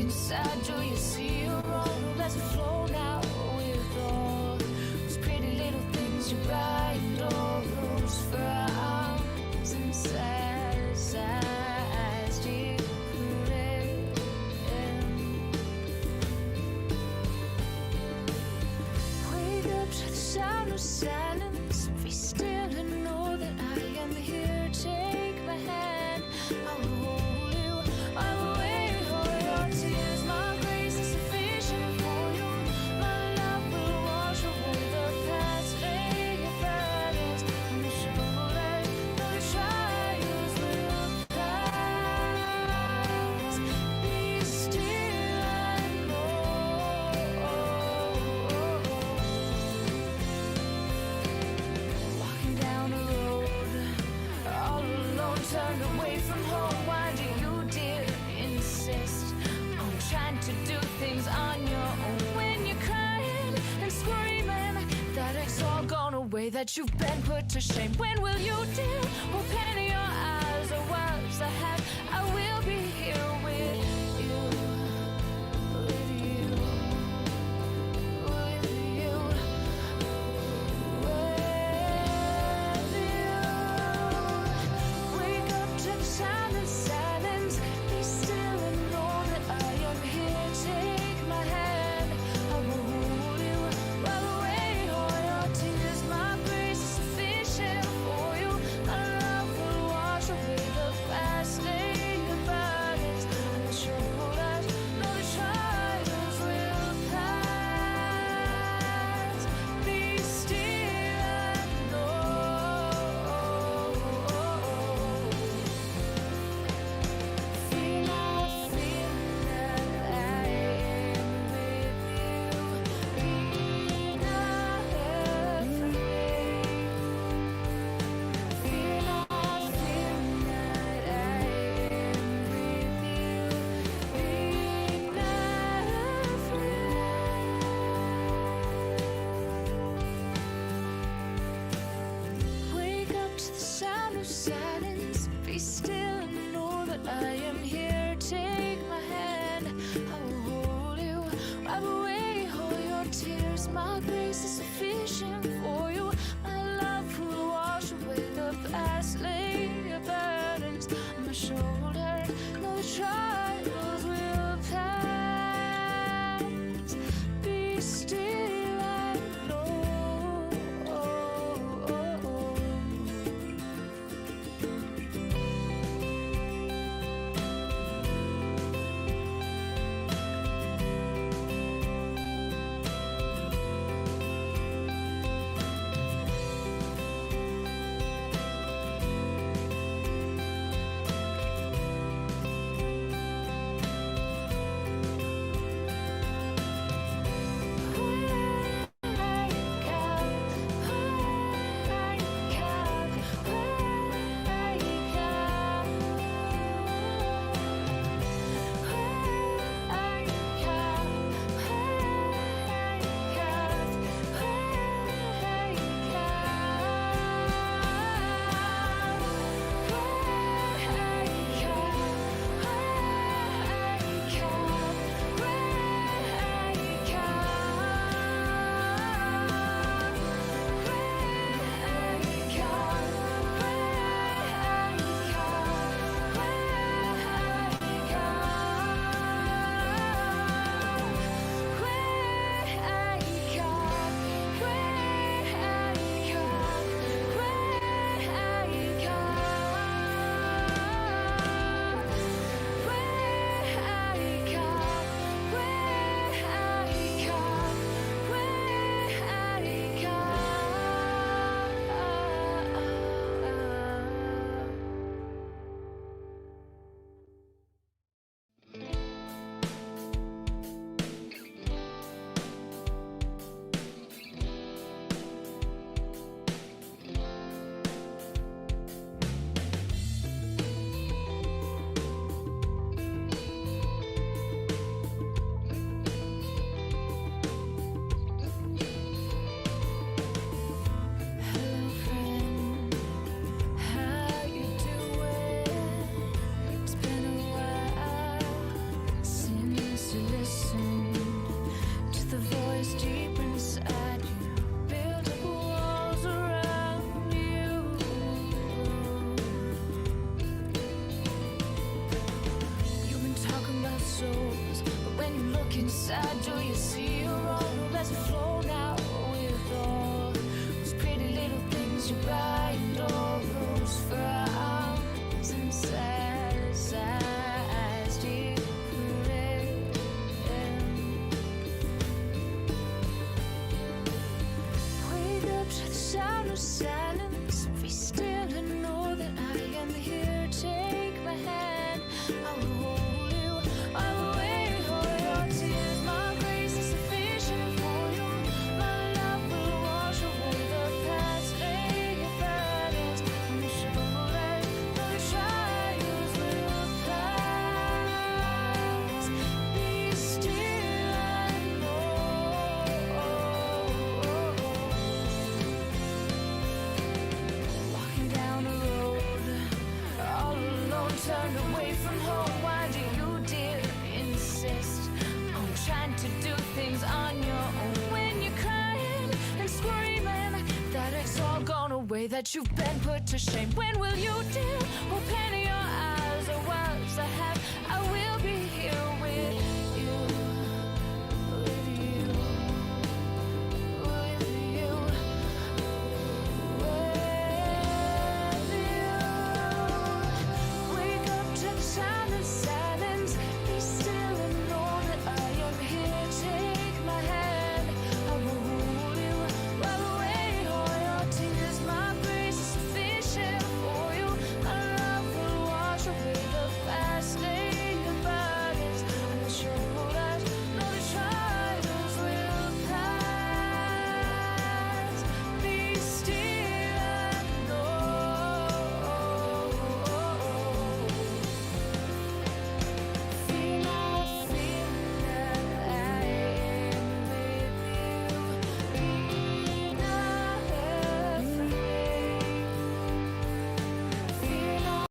inside, do you see your own? Let's flow now with all those pretty little things you buy and all those frowns and sighs you put in. Wake up to the sound of silence. Be still and know that I am here. Take my hand, I will hold you. I will wait for your tears. My grace is sufficient for you. My love will wash away the past. Lay your burdens on your shoulders. No trials will pass. Be still and know. Walking down the road, all alone, turned away from home. Why do you, dear, insist on trying to do things on your own? When you're crying and screaming that it's all gone away, that you've been put to shame. When will you, dear, open your eyes? Or words I have, I will be here with you, with you, with you, with you. Wake up to the sound of silence. Be still and know that I am here. Take my hand, I will hold you. Wipe away all your tears. My grace is sufficient for you. My love will wash away the past. Lay your burdens on my shoulders. Know the trials will pass. Be still and know. Feel not, feel that I am with you. Be not afraid. Feel not, feel that I am with you. Be not afraid. Wake up to the sound of silence. Be still and know that I am here. Take my hand, I will hold you. Wipe away all your tears. My grace is sufficient for you. My love will wash away the past. Lay your burdens on my shoulders. No trials will pass. Be still and know. look inside, do you see your own? Let's flow now with all those pretty little things you buy and all those frowns and sighs deep. Wake up to the sound of silence. Be still and know that I am here. Take my hand, I will hold you. I will wait for your tears. My grace is sufficient for you. My love will wash away the past. Lay your burdens on the shoulders. No trials will pass. Be still and know. Walking down the road, all alone, turned away from home. Why do you, dear, insist on trying to do things on your own? When you're crying and screaming that it's all gone away, that you've been put to shame. When will you, dear, open your eyes? Or words I have, I will be here with you, with you, with you. Wake up to the sound of silence. Be still and know that I am here. Take my hand, I will hold you. Wipe away all your tears. My grace is sufficient for you. My love will wash away the past. Lay your burdens on the shoulders. Know the trials will pass. Be still and know. Fear not, fear not, I am with you. Be not afraid. Fear not.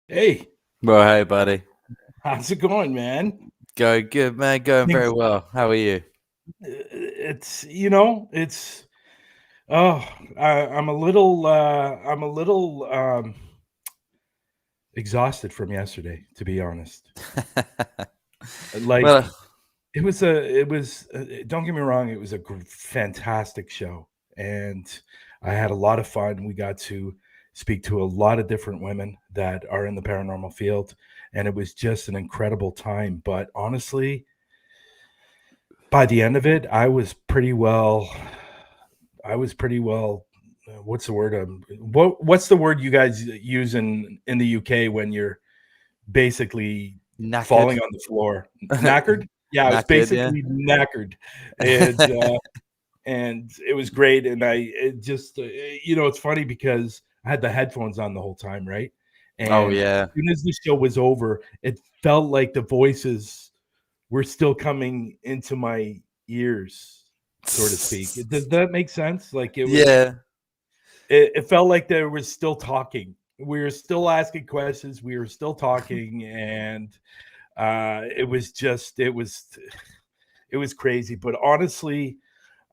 Hey, Well, hey, buddy. how's it going, man? Going good, man. Going very well. How are you? It's I'm a little exhausted from yesterday, to be honest. Like Well, it was don't get me wrong, it was a fantastic show, and I had a lot of fun. We got to speak to a lot of different women that are in the paranormal field, and it was just an incredible time. But honestly, by the end of it, I was pretty well what's the word? What's the word you guys use in the UK when you're basically falling Knackered. on the floor? Knackered? Yeah, I was Knackered, yeah. basically knackered, and it was great. And it just, it's funny because I had the headphones on the whole time, right? Oh, And yeah. as soon as the show was over, it felt like the voices were still coming into my ears, so to speak. Does that make sense? Like Yeah. it felt like they were still talking. We were still asking questions. We were still talking, and it was just it was crazy. But honestly,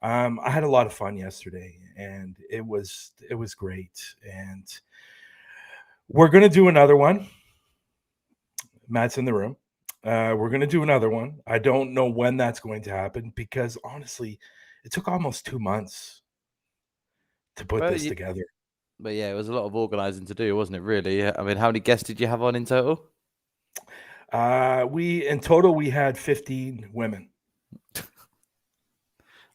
I had a lot of fun yesterday, and it was great. And we're gonna do another one. Matt's in the room. We're gonna do another one. I don't know when that's going to happen because honestly, it took almost 2 months to put Well, this together. but yeah, it was a lot of organising to do, wasn't it? Really. I mean, how many guests did you have on in total? In total we had 15 women.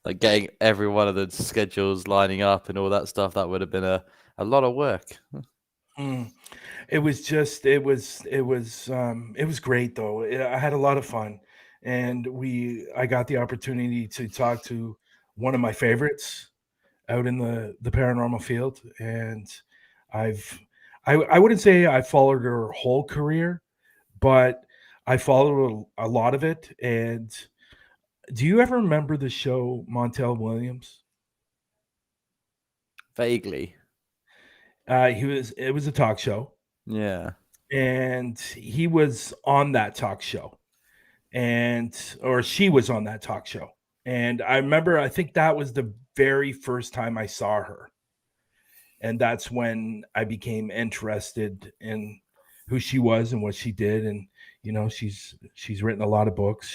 Like getting every one of the schedules lining up and all that stuff. That would have been a lot of work. It was just it was great though. I had a lot of fun, and I got the opportunity to talk to one of my favorites out in the paranormal field, and I wouldn't say I followed her whole career, but I followed a lot of it. And do you ever remember the show Montel Williams? Vaguely. It was a talk show, Yeah. and he was on that talk show, or she was on that talk show. And I remember, I think that was the very first time I saw her. And that's when I became interested in who she was and what she did. And, she's written a lot of books.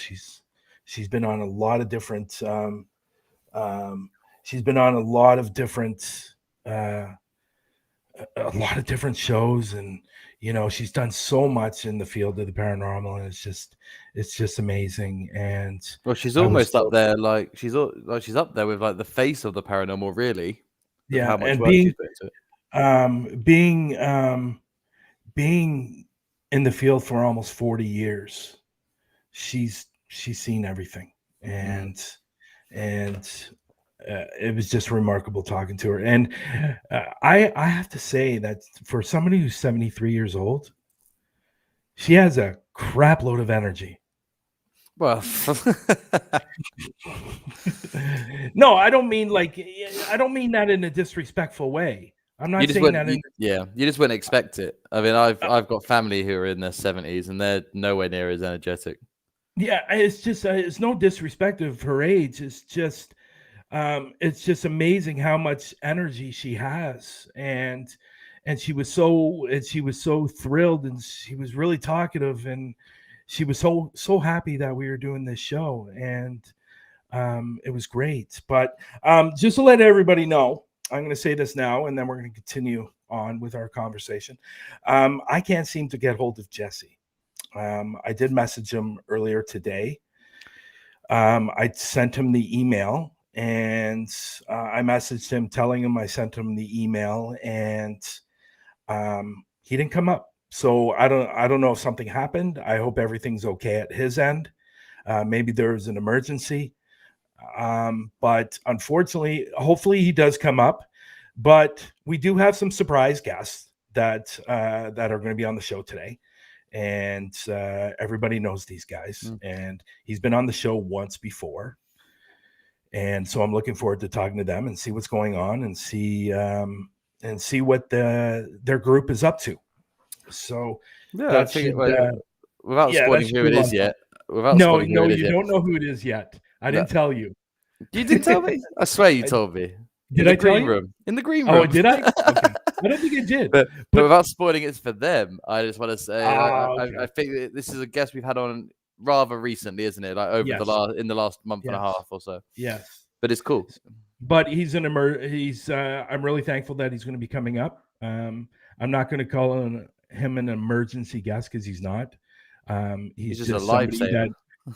She's been on a lot of different, she's been on a lot of different, shows, and she's done so much in the field of the paranormal, and it's just amazing. And Well, she's I was almost up so, there. Like she's up there with like the face of the paranormal, really, with yeah. how much And work she's put into it. being being in the field for almost 40 years, she's seen everything. Mm. And it was just remarkable talking to her. And I have to say that for somebody who's 73 years old, she has a crap load of energy. Well, No, I don't mean that in a disrespectful way. I'm not saying that in you just wouldn't expect it. I mean, I've got family who are in their 70s and they're nowhere near as energetic. yeah, it's just it's no disrespect of her age. It's just amazing how much energy she has. And she was so thrilled, and she was really talkative, and she was so happy that we were doing this show. And it was great. But just to let everybody know, I'm going to say this now, and then we're going to continue on with our conversation. I can't seem to get hold of Jesse. I did message him earlier today. I sent him the email, and I messaged him telling him I sent him the email, and he didn't come up. So I don't know if something happened. I hope everything's okay at his end. Maybe there was an emergency. But unfortunately, hopefully he does come up. But we do have some surprise guests that are going to be on the show today. And everybody knows these guys. And he's been on the show once before. And so I'm looking forward to talking to them and see what's going on, and see what their group is up to. So Yeah, that should, without spoiling who it is yet. No, you don't know who it is yet. I didn't tell you. You didn't tell me? I swear you told me. Did I tell you? In the green room. Oh, did I? Okay. I don't think I did. But without spoiling it for them, I just want to say okay. I think that this is a guest we've had on rather recently, isn't it? Like over in the last month and a half or so. Yes. But it's cool. But he's I'm really thankful that he's going to be coming up. I'm not going to call him an emergency guest, because he's not. He's just a lifesaver that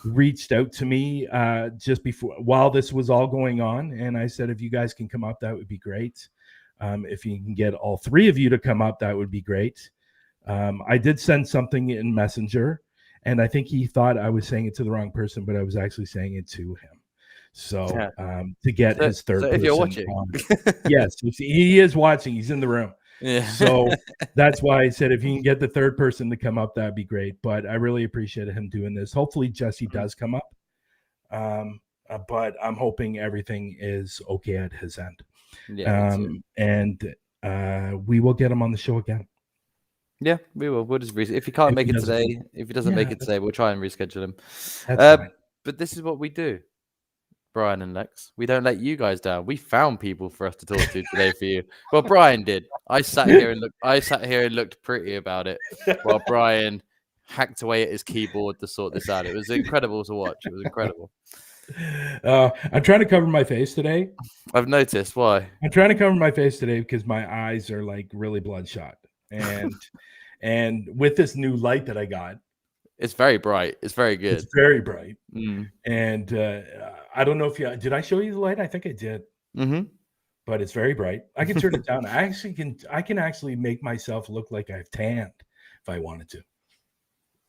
reached out to me just while this was all going on, and I said, if you guys can come up, that would be great. If you can get all three of you to come up, that would be great. I did send something in Messenger, and I think he thought I was saying it to the wrong person, but I was actually saying it to him. So to get his third person if you're watching, on. Yes, he is watching. He's in the room. Yeah. So that's why I said if you can get the third person to come up, that'd be great. But I really appreciate him doing this. Hopefully Jesse does come up. But I'm hoping everything is okay at his end. Yeah. And we will get him on the show again. Yeah, we will. We'll just if he can't make it today, if he doesn't make it today, we'll try and reschedule him. But this is what we do, Bryan and Lex. We don't let you guys down. We found people for us to talk to today for you. Well, Bryan did. I sat here and looked pretty about it, while Bryan hacked away at his keyboard to sort this out. It was incredible to watch. It was incredible. I'm trying to cover my face today. I've noticed. Why? I'm trying to cover my face today because my eyes are like really bloodshot, and with this new light that I got, it's very bright. It's very good. It's very bright. And I don't know if did I show you the light? I think I did. But it's very bright. I can turn it down. I can actually make myself look like I've tanned if I wanted to.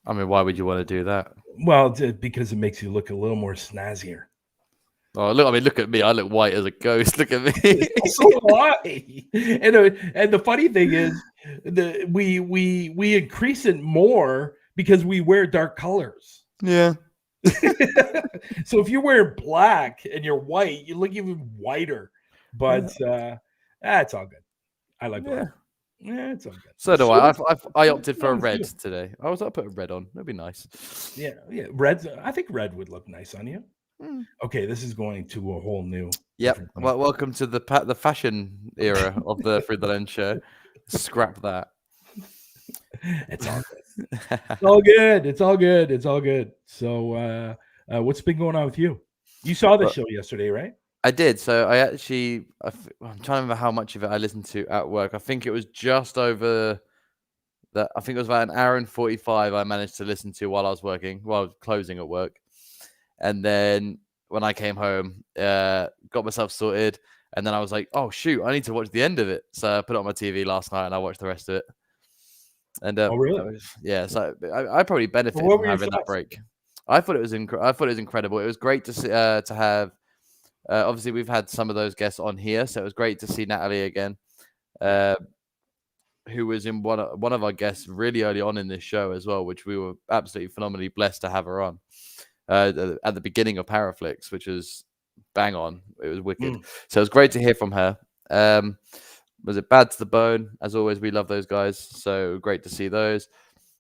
I mean, why would you want to do that? Well, because it makes you look a little more snazzier. Oh, look! I mean, look at me. I look white as a ghost. Look at me. So do I. And the funny thing is, we increase it more because we wear dark colors. Yeah. So if you're wearing black and you're white, you look even whiter. But it's all good. I like black. Yeah, it's all good. So do I. I opted for a red today. I'll put a red on. That'd be nice. Yeah. Red. I think red would look nice on you. Okay, this is going to a whole new. Yep. Well, welcome to the fashion era of the Through the Lens show. Scrap that. It's all good. It's all good. It's all good. It's all good. So, what's been going on with you? You saw the show yesterday, right? I did. So I'm trying to remember how much of it I listened to at work. I think it was just over that. I think it was about an hour and 45 I managed to listen to while I was working, while I was closing at work. And then when I came home, got myself sorted. And then I was like, oh, shoot, I need to watch the end of it. So I put it on my TV last night and I watched the rest of it. And oh, really? So I probably benefited from having that break. I thought it was incredible. It was great to see, to have. Obviously, we've had some of those guests on here, so it was great to see Natalie again, who was in one of our guests really early on in this show as well, which we were absolutely phenomenally blessed to have her on at the beginning of Paraflix, which was bang on. It was wicked. So it was great to hear from her. Was it Bad to the Bone? As always, we love those guys, so great to see those.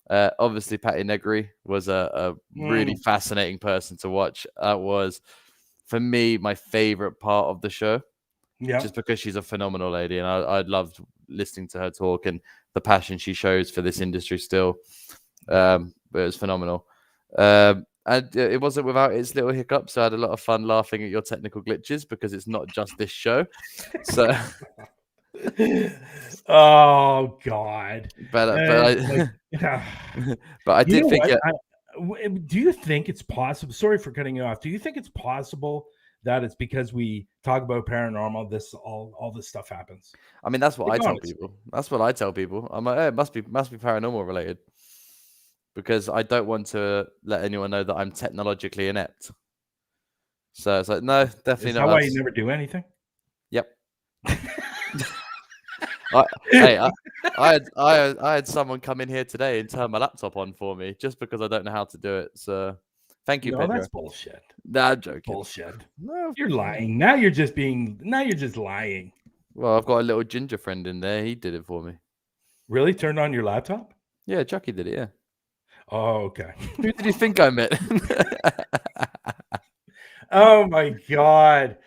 Obviously, Patty Negri was a really fascinating person to watch. Was, for me, my favorite part of the show. Yeah. Just because she's a phenomenal lady, and I loved listening to her talk and the passion she shows for this industry still. But it was phenomenal. And it wasn't without its little hiccups. So I had a lot of fun laughing at your technical glitches because it's not just this show. So oh God. But I did think do you think it's possible? Sorry for cutting you off. Do you think it's possible that it's because we talk about paranormal, all this stuff happens? I mean, that's what I tell people. That's what I tell people. I'm like, it must be paranormal related, because I don't want to let anyone know that I'm technologically inept. So it's like, no, definitely not. Is that why you never do anything? Yep. I had someone come in here today and turn my laptop on for me just because I don't know how to do it. So thank you, Pedro. That's bullshit. Nah, I'm joking. Bullshit. No, you're lying. Now you're just lying. Well, I've got a little ginger friend in there. He did it for me. Really? Turned on your laptop? Yeah, Chucky did it, yeah. Oh, okay. Who did you think I met? Oh my God.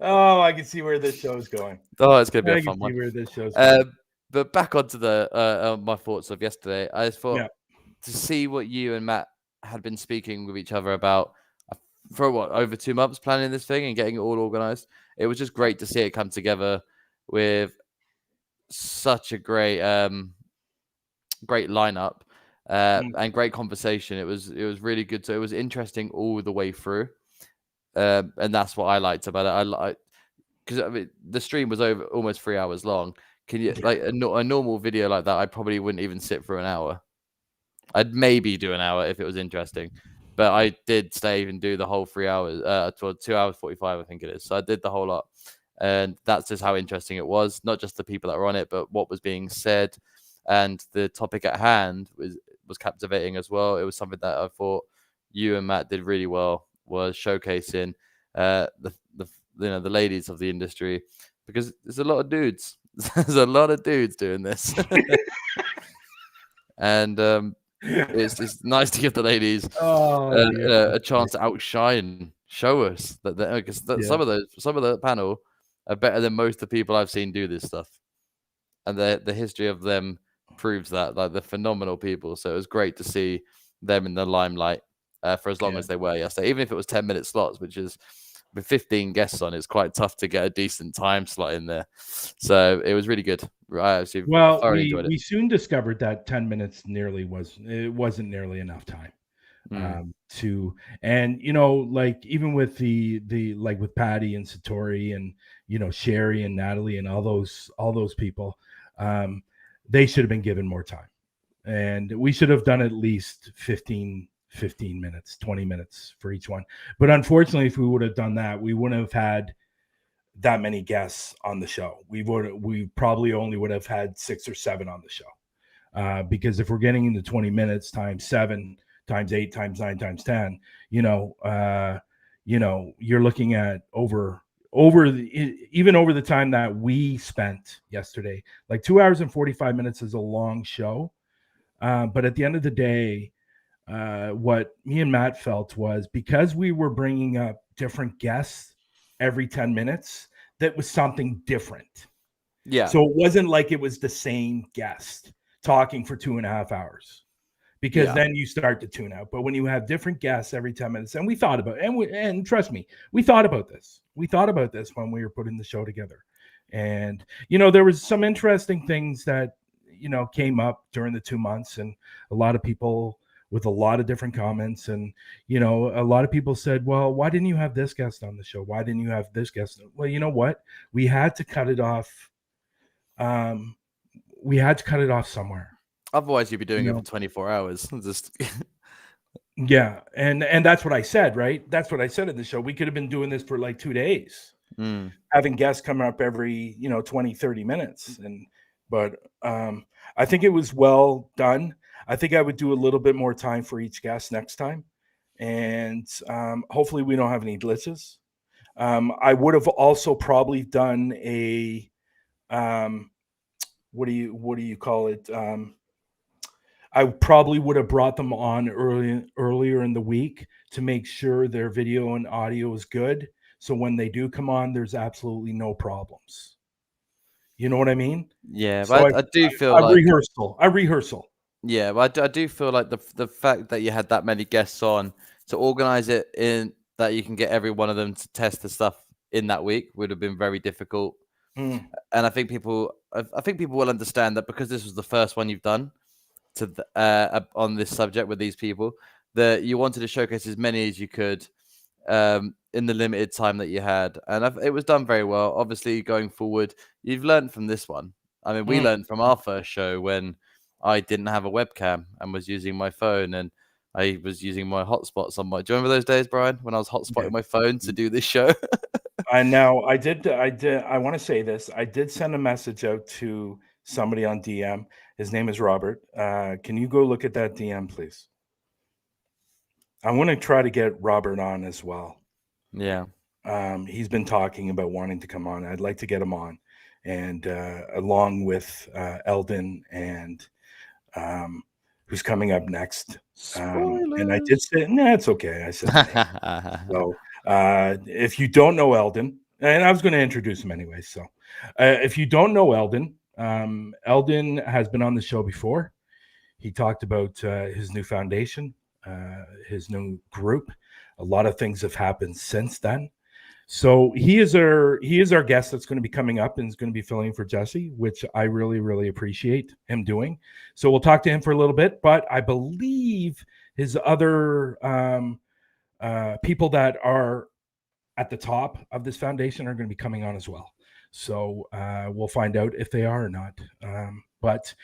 Oh, I can see where this show's going. Oh, it's gonna be a fun one. Where this show's going. But back onto the my thoughts of yesterday. I just thought to see what you and Matt had been speaking with each other about for over 2 months, planning this thing and getting it all organized. It was just great to see it come together with such a great lineup and great conversation. It was really good. So it was interesting all the way through. And that's what I liked about it. because I mean the stream was over almost 3 hours long. Can you like a normal video like that? I probably wouldn't even sit for an hour. I'd maybe do an hour if it was interesting, but I did stay and do the whole 3 hours, 2 hours 45, I think it is. So I did the whole lot, and that's just how interesting it was. Not just the people that were on it, but what was being said, and the topic at hand was captivating as well. It was something that I thought you and Matt did really well, was showcasing the the ladies of the industry, because there's a lot of dudes. There's a lot of dudes doing this, and it's nice to give the ladies a chance to outshine, show us that because some of the panel are better than most of the people I've seen do this stuff, and the history of them proves that. Like, they're phenomenal people. So it was great to see them in the limelight for as long as they were yesterday, even if it was 10-minute slots, which is with 15 guests on, it's quite tough to get a decent time slot in there. So it was really good. We soon discovered that 10 minutes wasn't nearly enough time and like even with the like with Patty and Satori and Sherry and Natalie and all those people, they should have been given more time, and we should have done at least 15 minutes, 20 minutes for each one. But unfortunately, if we would have done that, we wouldn't have had that many guests on the show. We probably only would have had 6 or 7 on the show, because if we're getting into 20 minutes times 7 times 8 times 9 times 10, you're looking at over the time that we spent yesterday. Like 2 hours and 45 minutes is a long show, but at the end of the day, what me and Matt felt was, because we were bringing up different guests every 10 minutes, that was something different. Yeah. So it wasn't like it was the same guest talking for 2.5 hours, because then you start to tune out. But when you have different guests every 10 minutes, and we thought about it, and trust me, we thought about this. We thought about this when we were putting the show together. And, there was some interesting things that, came up during the 2 months, and a lot of people with a lot of different comments. And, a lot of people said, well, why didn't you have this guest on the show? Why didn't you have this guest? Well, you know what? We had to cut it off. We had to cut it off somewhere. Otherwise, you'd be doing it for 24 hours. Just yeah. And that's what I said, right? That's what I said in the show. We could have been doing this for like 2 days, having guests coming up every, 20, 30 minutes. But I think it was well done. I think I would do a little bit more time for each guest next time. And hopefully we don't have any glitches. I would have also probably done a, what do you call it? I probably would have brought them on earlier in the week to make sure their video and audio is good. So when they do come on, there's absolutely no problems. You know what I mean? Yeah, so but I do feel a like rehearsal. Yeah, but I do feel like the fact that you had that many guests on to organize it in that you can get every one of them to test the stuff in that week would have been very difficult. And I think people will understand that, because this was the first one you've done on this subject with these people, that you wanted to showcase as many as you could in the limited time that you had, and it was done very well. Obviously, going forward, you've learned from this one. I mean, we learned from our first show when I didn't have a webcam and was using my phone, and I was using my hotspots on my. Do you remember those days, Brian, when I was hotspotting my phone to do this show? I know. I did. I want to say this. I did send a message out to somebody on DM. His name is Robert. Can you go look at that DM, please? I want to try to get Robert on as well. Yeah. He's been talking about wanting to come on. I'd like to get him on, and along with Eldon and who's coming up next. And I did say, no, it's okay. I said, so if you don't know Eldon, and I was going to introduce him anyway. So if you don't know Eldon, Eldon has been on the show before. He talked about his new foundation, his new group. A lot of things have happened since then. So he is our guest that's going to be coming up and is going to be filling for Jesse, which I really, really appreciate him doing. So we'll talk to him for a little bit, but I believe his other people that are at the top of this foundation are going to be coming on as well. So we'll find out if they are or not. But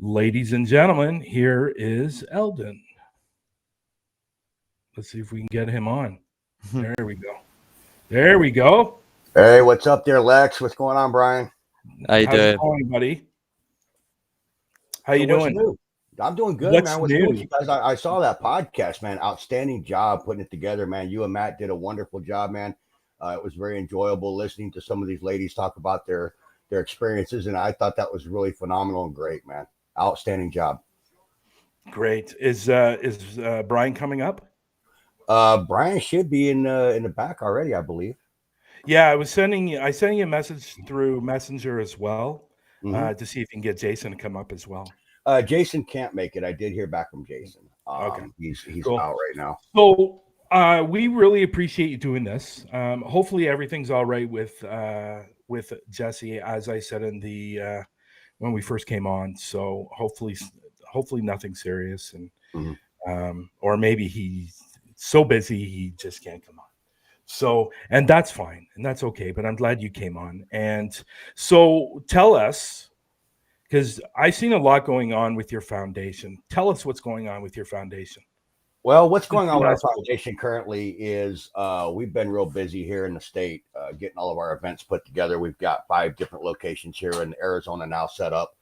ladies and gentlemen, here is Eldon. Let's see if we can get him on. There we go. There we go. Hey, what's up there, Lex? What's going on, Brian? How you How's it doing? going, buddy? How So you what's doing? new? I'm doing good, What's man. What's new? new with you guys? I saw that podcast, man. Outstanding job putting it together, man. You and Matt did a wonderful job, man. It was very enjoyable listening to some of these ladies talk about their experiences, and I thought that was really phenomenal and great, man. Outstanding job. Great. Is Bryan coming up? Brian should be in the back already, I believe. Yeah, I sent you a message through Messenger as well Mhm. to see if you can get Jason to come up as well. Jason can't make it. I did hear back from Jason. Okay. He's Cool. out right now. So we really appreciate you doing this. Hopefully everything's all right with Jesse, as I said in the when we first came on. So hopefully nothing serious, and or maybe he's so busy he just can't come on. So, and that's fine, and that's okay. But I'm glad you came on. And so tell us, because I've seen a lot going on with your foundation. Tell us what's going on with your foundation. Well, what's going on with our foundation currently is we've been real busy here in the state getting all of our events put together. We've got 5 different locations here in Arizona now set up,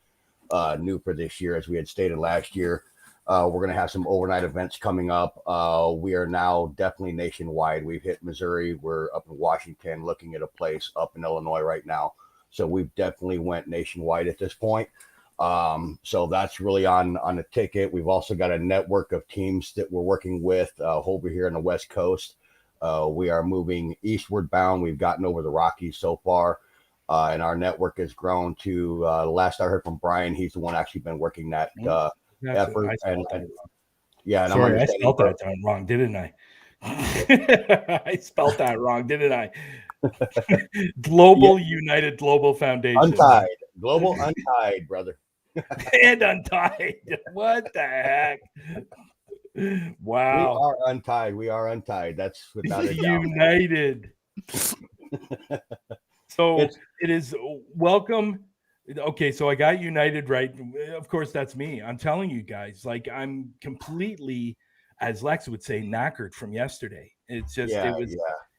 new for this year, as we had stated last year. We're going to have some overnight events coming up. We are now definitely nationwide. We've hit Missouri. We're up in Washington, looking at a place up in Illinois right now. So we've definitely went nationwide at this point. So that's really on the ticket. We've also got a network of teams that we're working with over here on the West Coast. We are moving eastward bound. We've gotten over the Rockies so far. And our network has grown to last I heard from Brian, he's the one actually been working that effort. Yeah, Sorry, I spelled that wrong, didn't I? I spelled that wrong, didn't I? Global United Global Foundation. Untied. Global Untied, brother. And Untied. What the heck? Wow. We are untied. We are untied. That's without a doubt. United. So it is welcome. Okay, so I got United right. Of course, that's me. I'm telling you guys, like, I'm completely, as Lex would say, knackered from yesterday. It's just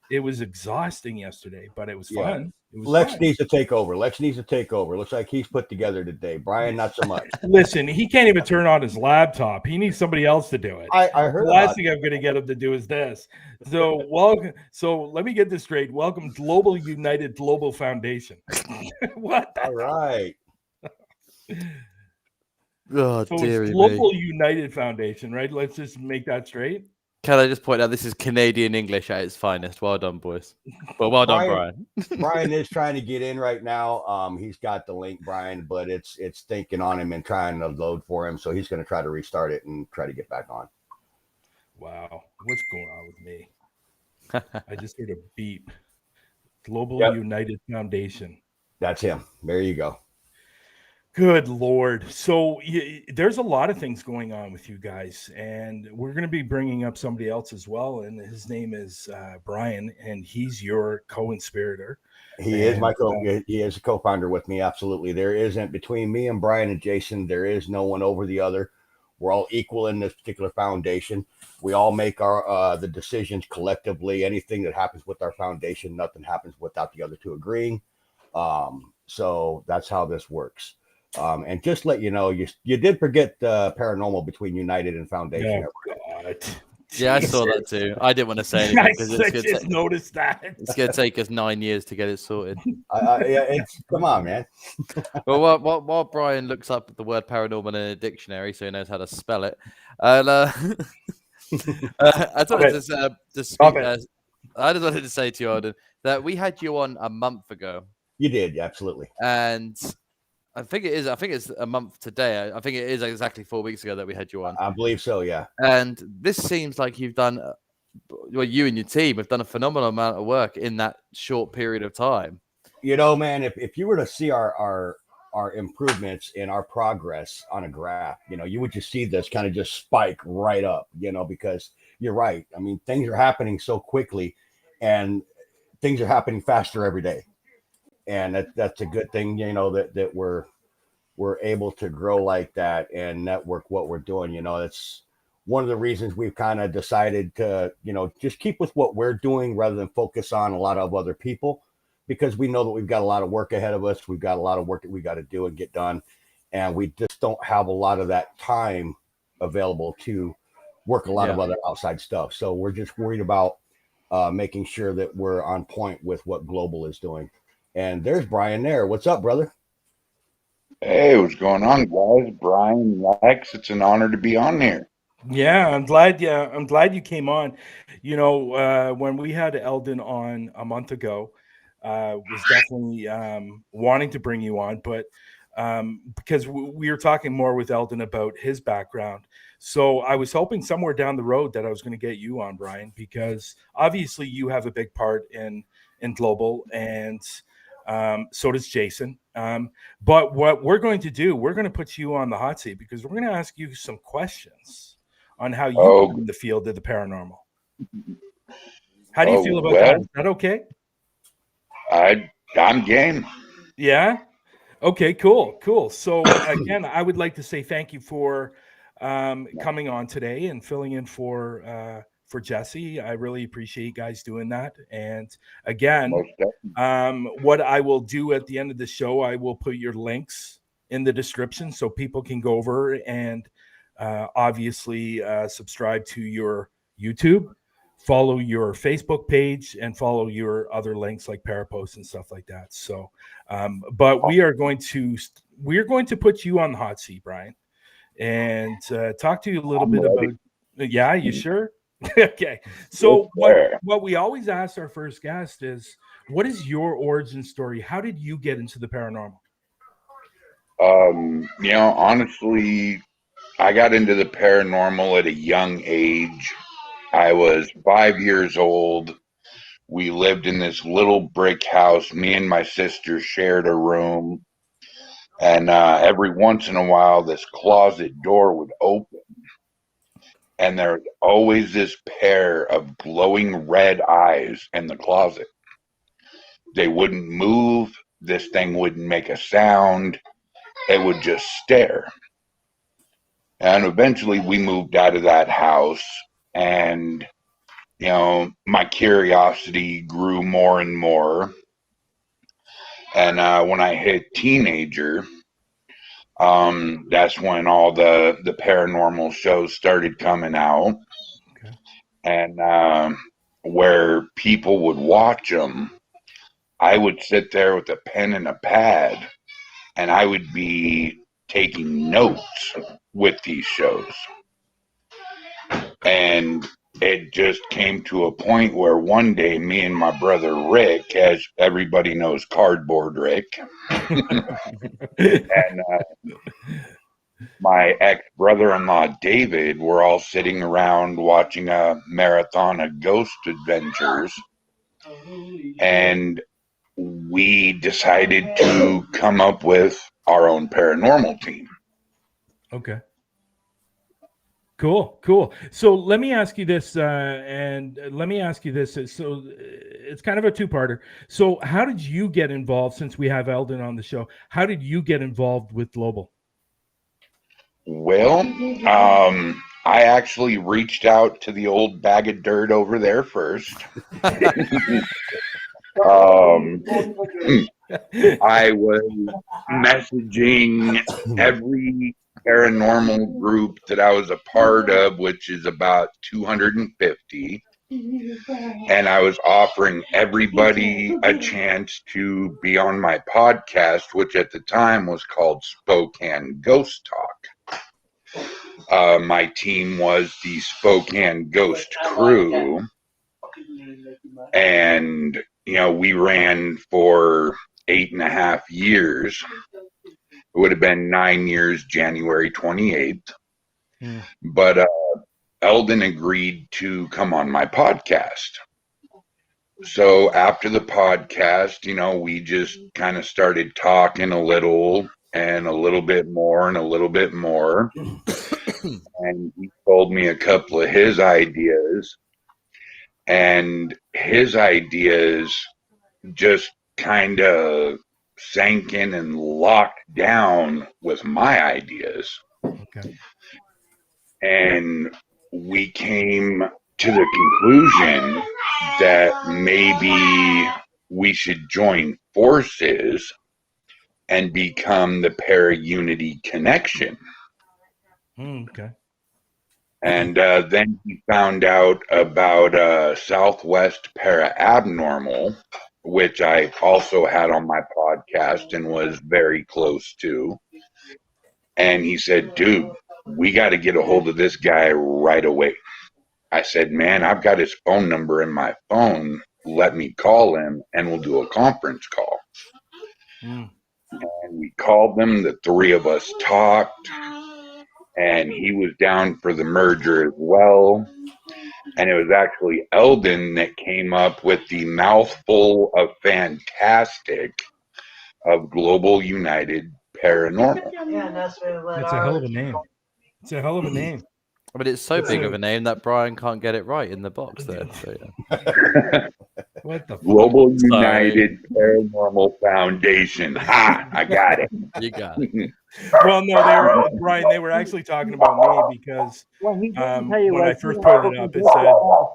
it was exhausting yesterday, but it was fun. It was Lex fun. needs to take over. Looks like he's put together today. Brian, not so much. Listen, he can't even turn on his laptop. He needs somebody else to do it. I heard the last thing I'm going to get him to do is this. So welcome. So let me get this straight. Welcome, Global United Global Foundation. What? All right. Oh, so it's Global United Foundation, right? Let's just make that straight. Can I just point out this is Canadian English at its finest? Well done, boys. Well, well done, Brian. Brian is trying to get in right now. He's got the link, Brian, but it's thinking on him and trying to load for him. So he's going to try to restart it and try to get back on. Wow, what's going on with me? I just heard a beep. Global United Foundation. That's him. There you go. Good Lord. So there's a lot of things going on with you guys, and we're going to be bringing up somebody else as well. And his name is Brian, and he's your co-conspirator. He is a co-founder with me. Absolutely. There isn't, between me and Brian and Jason, there is no one over the other. We're all equal in this particular foundation. We all make our the decisions collectively. Anything that happens with our foundation, nothing happens without the other two agreeing. So that's how this works. And just let you know, you did forget Paranormal between United and Foundation. Oh, God. Yeah, I saw that too. I didn't want to say anything because I just noticed that. It's going to take us 9 years to get it sorted. Come on, man. Well, while Brian looks up the word paranormal in a dictionary so he knows how to spell it, and, I just wanted to say to you, Alden, that we had you on a month ago. You did, yeah, absolutely. And I think it's a month today. I think it is exactly 4 weeks ago that we had you on. I believe so, yeah. And this seems like you've done, you and your team have done a phenomenal amount of work in that short period of time. You know, man, if you were to see our improvements in our progress on a graph, you would just see this kind of just spike right up, because you're right. I mean, things are happening so quickly, and things are happening faster every day, and that's a good thing. That we're able to grow like that and network what we're doing. It's one of the reasons we've kind of decided to, just keep with what we're doing rather than focus on a lot of other people, because we know that we've got a lot of work ahead of us. We've got a lot of work that we got to do and get done. And we just don't have a lot of that time available to work a lot of other outside stuff. So we're just worried about making sure that we're on point with what Global is doing. And there's Bryan there. What's up, brother? Hey, what's going on, guys? Bryan, Lex, it's an honor to be on here. Yeah, I'm glad you came on. When we had Eldon on a month ago, was definitely wanting to bring you on, but because we were talking more with Eldon about his background. So I was hoping somewhere down the road that I was going to get you on, Bryan, because obviously you have a big part in Global, and so does Jason. But what we're going to do, we're going to put you on the hot seat because we're going to ask you some questions on how you got in the field of the paranormal. How do you feel about that? Is that okay? I'm game. Yeah. Okay, cool. So again, I would like to say thank you for coming on today and filling in for Jesse. I really appreciate you guys doing that. And again, what I will do at the end of the show, I will put your links in the description so people can go over and obviously subscribe to your YouTube, follow your Facebook page, and follow your other links like Parapost and stuff like that. So, but we are going to put you on the hot seat, Bryan, and talk to you a little bit about. Yeah, you sure? Okay. So what we always ask our first guest is, what is your origin story? How did you get into the paranormal? Honestly, I got into the paranormal at a young age. I was 5 years old. We lived in this little brick house. Me and my sister shared a room. And every once in a while, this closet door would open. And there was always this pair of glowing red eyes in the closet. They wouldn't move. This thing wouldn't make a sound. It would just stare. And eventually we moved out of that house, and my curiosity grew more and more. And when I hit teenager, that's when all the paranormal shows started coming out. Okay. And where people would watch them, I would sit there with a pen and a pad, and I would be taking notes with these shows. And it just came to a point where one day me and my brother Rick, as everybody knows, Cardboard Rick, and my ex-brother-in-law David were all sitting around watching a marathon of Ghost Adventures, and we decided to come up with our own paranormal team. Okay. Cool. So let me ask you this, So it's kind of a two-parter. So how did you get involved, since we have Eldon on the show? How did you get involved with Global? Well, I actually reached out to the old bag of dirt over there first. I was messaging every paranormal group that I was a part of, which is about 250, and I was offering everybody a chance to be on my podcast, which at the time was called Spokane Ghost Talk. My team was the Spokane Ghost Crew, and we ran for 8.5 years. It would have been 9 years, January 28th. But Eldon agreed to come on my podcast. So after the podcast, we just kind of started talking a little and a little bit more and a little bit more. And he told me a couple of his ideas. and his ideas just kind of sank in and locked down with my ideas. Okay. And we came to the conclusion that maybe we should join forces and become the Para-Unity Connection. Okay. And then he found out about Southwest Para-Abnormal, which I also had on my podcast and was very close to. And he said, dude, we got to get a hold of this guy right away. I said, man, I've got his phone number in my phone. Let me call him and we'll do a conference call. And we called them. The three of us talked. And he was down for the merger as well. And it was actually Eldon that came up with the mouthful of fantastic of Global United Paranormal. That's a hell of a name. It's a hell of a name. I mean, it's so big of a name that Bryan can't get it right in the box there. So, yeah. What the Global United Paranormal Foundation. Ha! I got it. You got it. Well, no, Bryan, they were actually talking about me because when I first put it up,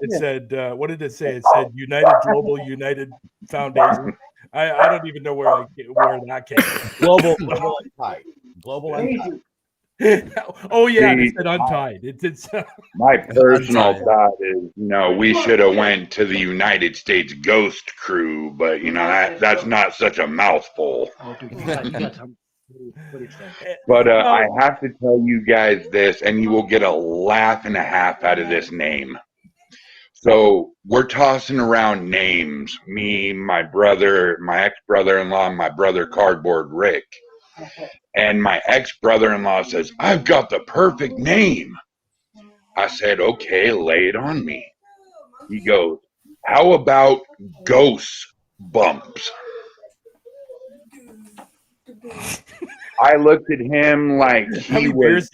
it said, what did it say? It said United Global United Foundation. I don't even know where that came from. Global Untied. Global Untied. Oh yeah, it said Untied. It did. My personal thought is, we should have went to the United States Ghost Crew, but that's not such a mouthful. But I have to tell you guys this, and you will get a laugh and a half out of this name. So we're tossing around names. Me, my brother, my ex-brother-in-law, and my brother Cardboard Rick. And my ex-brother-in-law says, I've got the perfect name. I said, okay, lay it on me. He goes, how about Ghost Bumps? I looked at him like he was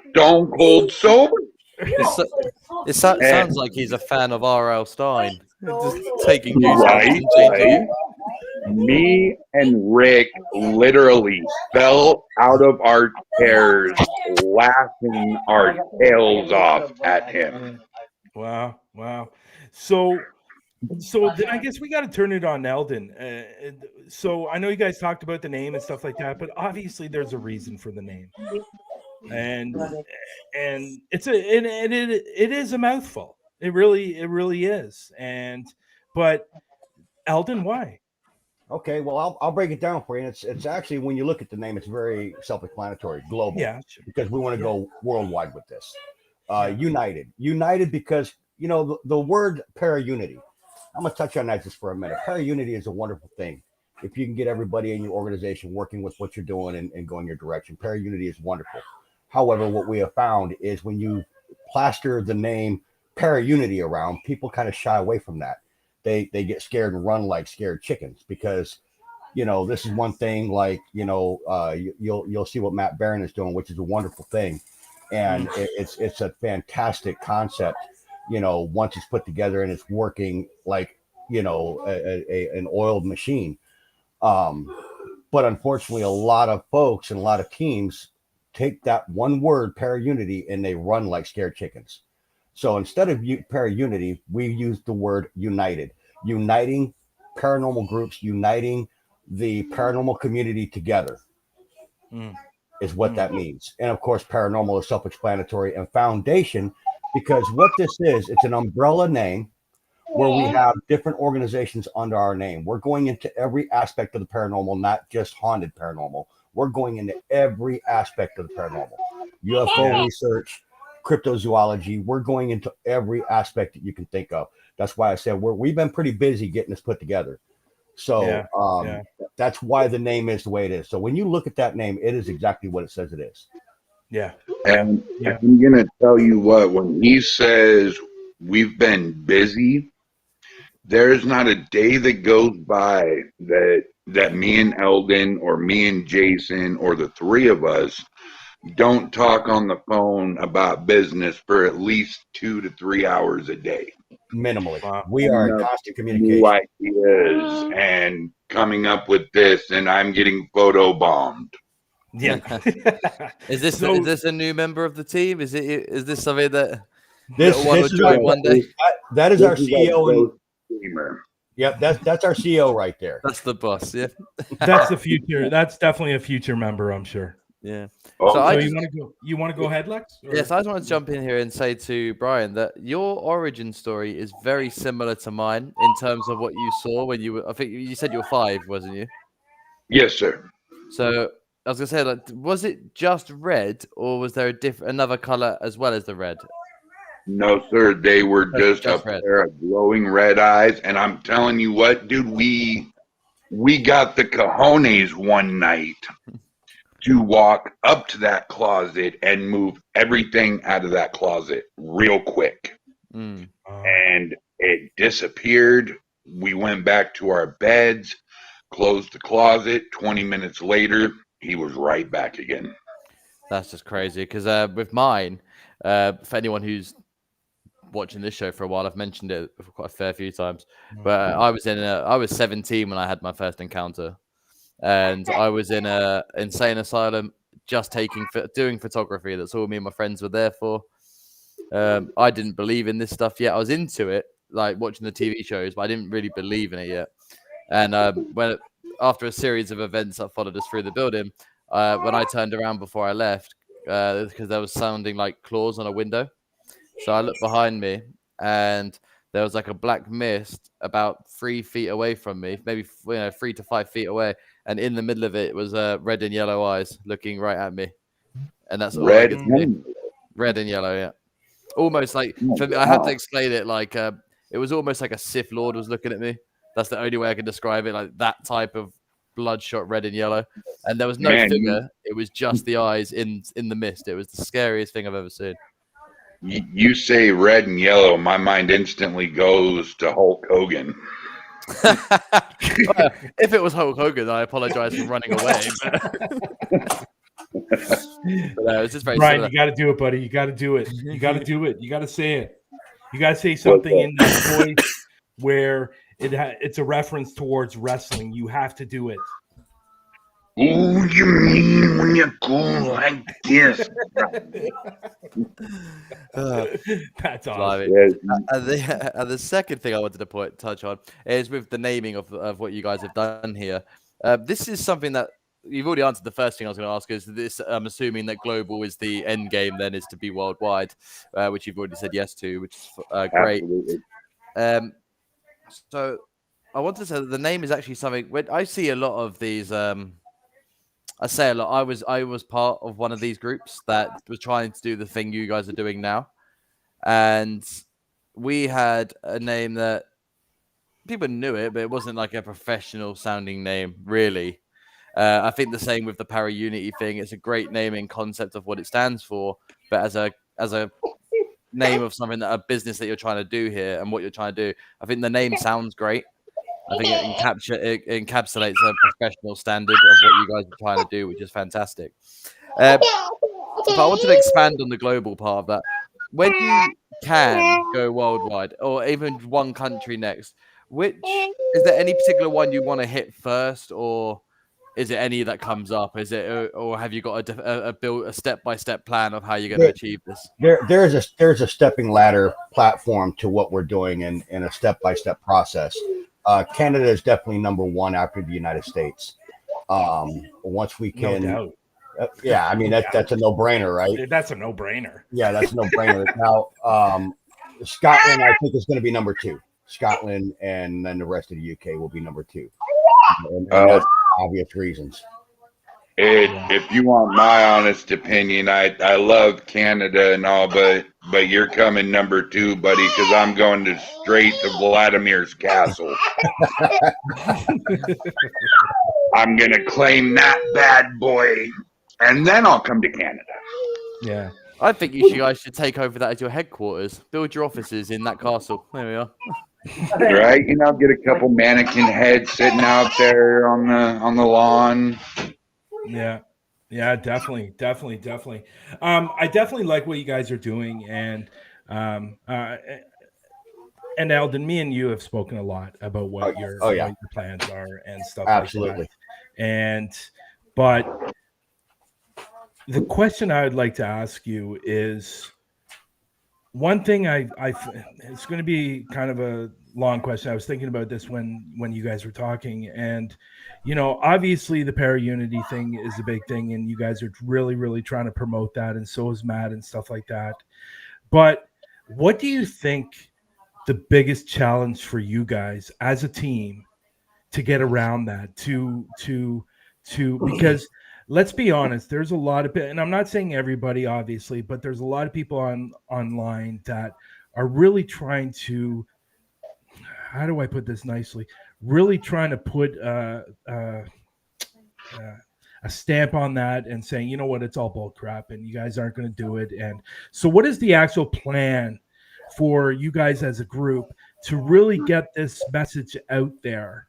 stone cold sober. It sounds like he's a fan of R.L. Stein. Just taking right. Me and Rick literally fell out of our chairs laughing our tails off at him. Wow. So then I guess we got to turn it on Eldon. So I know you guys talked about the name and stuff like that, but obviously there's a reason for the name, and it is a mouthful. It really is. But Eldon, why? Okay, well, I'll break it down for you. It's actually, when you look at the name, it's very self-explanatory, global. Yeah, sure. Because we want to go worldwide with this. United because the word para-unity. I'm gonna touch on that just for a minute. Para-unity is a wonderful thing. If you can get everybody in your organization working with what you're doing and going your direction, para-unity is wonderful. However, what we have found is when you plaster the name para-unity around, people kind of shy away from that. They get scared and run like scared chickens because, this is one thing, like, you'll see what Matt Barron is doing, which is a wonderful thing. And it's a fantastic concept, once it's put together and it's working like, an oiled machine. But unfortunately, a lot of folks and a lot of teams take that one word, para-unity, and they run like scared chickens. So instead of para-unity, we use the word united, uniting paranormal groups, uniting the paranormal community together is what that means. And of course, paranormal is self-explanatory, and foundation, because what this is, it's an umbrella name where we have different organizations under our name. We're going into every aspect of the paranormal, not just haunted paranormal. We're going into every aspect of the paranormal. UFO research, cryptozoology, we're going into every aspect that you can think of. That's why I said we've been pretty busy getting this put together. So that's why the name is the way it is. So when you look at that name, it is exactly what it says it is. Yeah. And I'm going to tell you what, when he says we've been busy, there's not a day that goes by that me and Eldon or me and Jason or the three of us don't talk on the phone about business for at least 2 to 3 hours a day. Minimally. Wow. We are in No, constant New communication. ideas and coming up with this, and I'm getting photo bombed. Yeah. Is this So- is this a new member of the team? Is this something that This one will is join our, one day? that is our CEO. And, Streamer. yep, that's our CEO right there. That's the boss. Yeah. That's the future. That's definitely a future member, I'm sure. Yeah. Oh, So So I you just- want to go? You want to go ahead, Lex? Or- Yes, I just want to jump in here and say to Bryan that your origin story is very similar to mine in terms of what you saw when you were. I think you said you were 5, wasn't you? yes, sir. So I was gonna say, like, was it just red, or was there another color as well as the red? No, sir. They were just a Just red. pair of glowing red eyes, and I'm telling you what, dude, we got the cojones one night to walk up to that closet and move everything out of that closet real quick. Mm. And it disappeared. We went back to our beds, closed the closet. 20 minutes later, he was right back again. That's just crazy. Because with mine, for anyone who's watching this show for a while, I've mentioned it quite a fair few times. But I was 17 when I had my first encounter, and I was in a insane asylum, just doing photography. That's all me and my friends were there for. I didn't believe in this stuff yet. I was into it, like watching the TV shows, but I didn't really believe in it yet. And after a series of events that followed us through the building, when I turned around before I left, because there was sounding like claws on a window, so I looked behind me, and there was like a black mist about 3 feet away from me, maybe 3 to 5 feet away, and in the middle of it was red and yellow eyes looking right at me, and that's all I Red could see. and Red and yellow, yeah. Almost like, for me, I have to explain it like it was almost like a Sith Lord was looking at me. That's the only way I can describe it, like that type of bloodshot red and yellow. And there was no Man, figure. It was just the eyes in the mist. It was the scariest thing I've ever seen. You say red and yellow, my mind instantly goes to Hulk Hogan. Well, if it was Hulk Hogan, I apologize for running away. But it was just very Bryan, similar. you got to do it, buddy. You got to do it. You got to do it. You got to say it. You got to say something in that voice where it's a reference towards wrestling. You have to do it. Ooh, you mean when you go like this? That's awesome. Love it. Yes. And the second thing I wanted to touch on is with the naming of what you guys have done here. This is something that you've already answered. The first thing I was going to ask is this. I'm assuming that global is the end game, then is to be worldwide, which you've already said yes to, which is great. Absolutely. So I want to say that the name is actually something. When I see a lot of these, I say a lot. I was part of one of these groups that was trying to do the thing you guys are doing now, and we had a name that people knew it, but it wasn't like a professional sounding name, really. I think the same with the Para Unity thing. It's a great naming concept of what it stands for, but as a name of something that a business that you're trying to do here and what you're trying to do, I think the name sounds great. I think it encapsulates a professional standard of what you guys are trying to do, which is fantastic. But I wanted to expand on the global part of that. When you can go worldwide, or even one country next, which is there any particular one you want to hit first, or is it any that comes up? Is it, or have you got a step-by-step plan of how you're going to achieve this? There's a stepping ladder platform to what we're doing in a step-by-step process. Canada is definitely number one after the United States. Once we can, No doubt. yeah, I mean that's a no-brainer, right? That's a no-brainer. Yeah, that's a no-brainer. Now, Scotland, I think, is going to be number 2. Scotland, and then the rest of the UK will be number 2, and that's obvious reasons. If you want my honest opinion, I love Canada and all, but you're coming number 2, buddy, because I'm going straight to Vladimir's castle. I'm gonna claim that bad boy, and then I'll come to Canada. Yeah. I think you guys should take over that as your headquarters. Build your offices in that castle. There we are. Right? Get a couple mannequin heads sitting out there on the lawn. Yeah. Yeah, definitely. I definitely like what you guys are doing, and um, uh, and Eldon, me and you have spoken a lot about what Oh yeah, what your plans are and stuff like that. absolutely. And but the question I would like to ask you is one thing it's going to be kind of a long question. I was thinking about this when you guys were talking, and obviously the para unity thing is a big thing, and you guys are really trying to promote that, and so is Matt and stuff like that. But what do you think the biggest challenge for you guys as a team to get around that, to because let's be honest, there's a lot of, and I'm not saying everybody obviously, but there's a lot of people online that are really trying to, how do I put this nicely, really trying to put a stamp on that and saying, you know what, it's all bull crap and you guys aren't going to do it. And so what is the actual plan for you guys as a group to really get this message out there,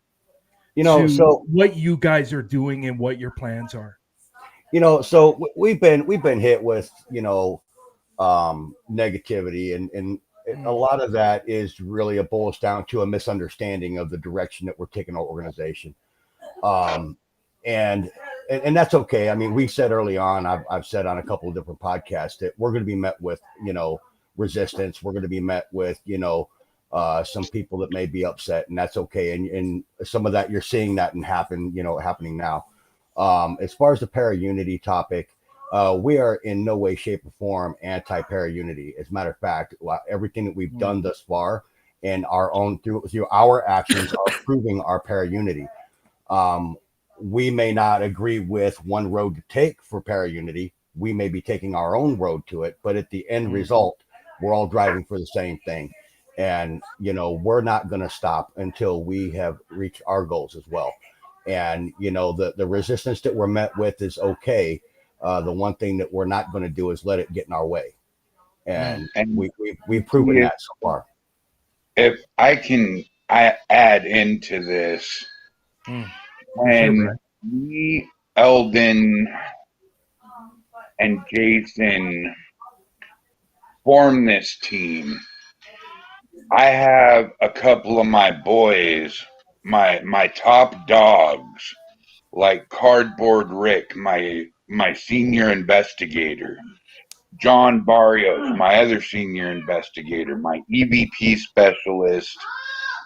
So what you guys are doing and what your plans are? we've been hit with negativity, and a lot of that is really boils down to a misunderstanding of the direction that we're taking our organization. And that's okay. I mean, we said early on, I've said on a couple of different podcasts that we're going to be met with resistance. We're going to be met with some people that may be upset, and that's okay. And some of that you're seeing that and happening now. As far as the para unity topic, we are in no way, shape, or form anti-para unity. As a matter of fact, everything that we've done thus far and our own through our actions are proving our para unity. We may not agree with one road to take for para unity. We may be taking our own road to it, but at the end result, we're all driving for the same thing. And we're not going to stop until we have reached our goals as well. And the resistance that we're met with is okay. The one thing that we're not going to do is let it get in our way, and we've proven that so far. If I can add into this, when we, Eldon and Jason, formed this team, I have a couple of my boys, my top dogs, like Cardboard Rick, my senior investigator, John Barrios, my other senior investigator, my EVP specialist,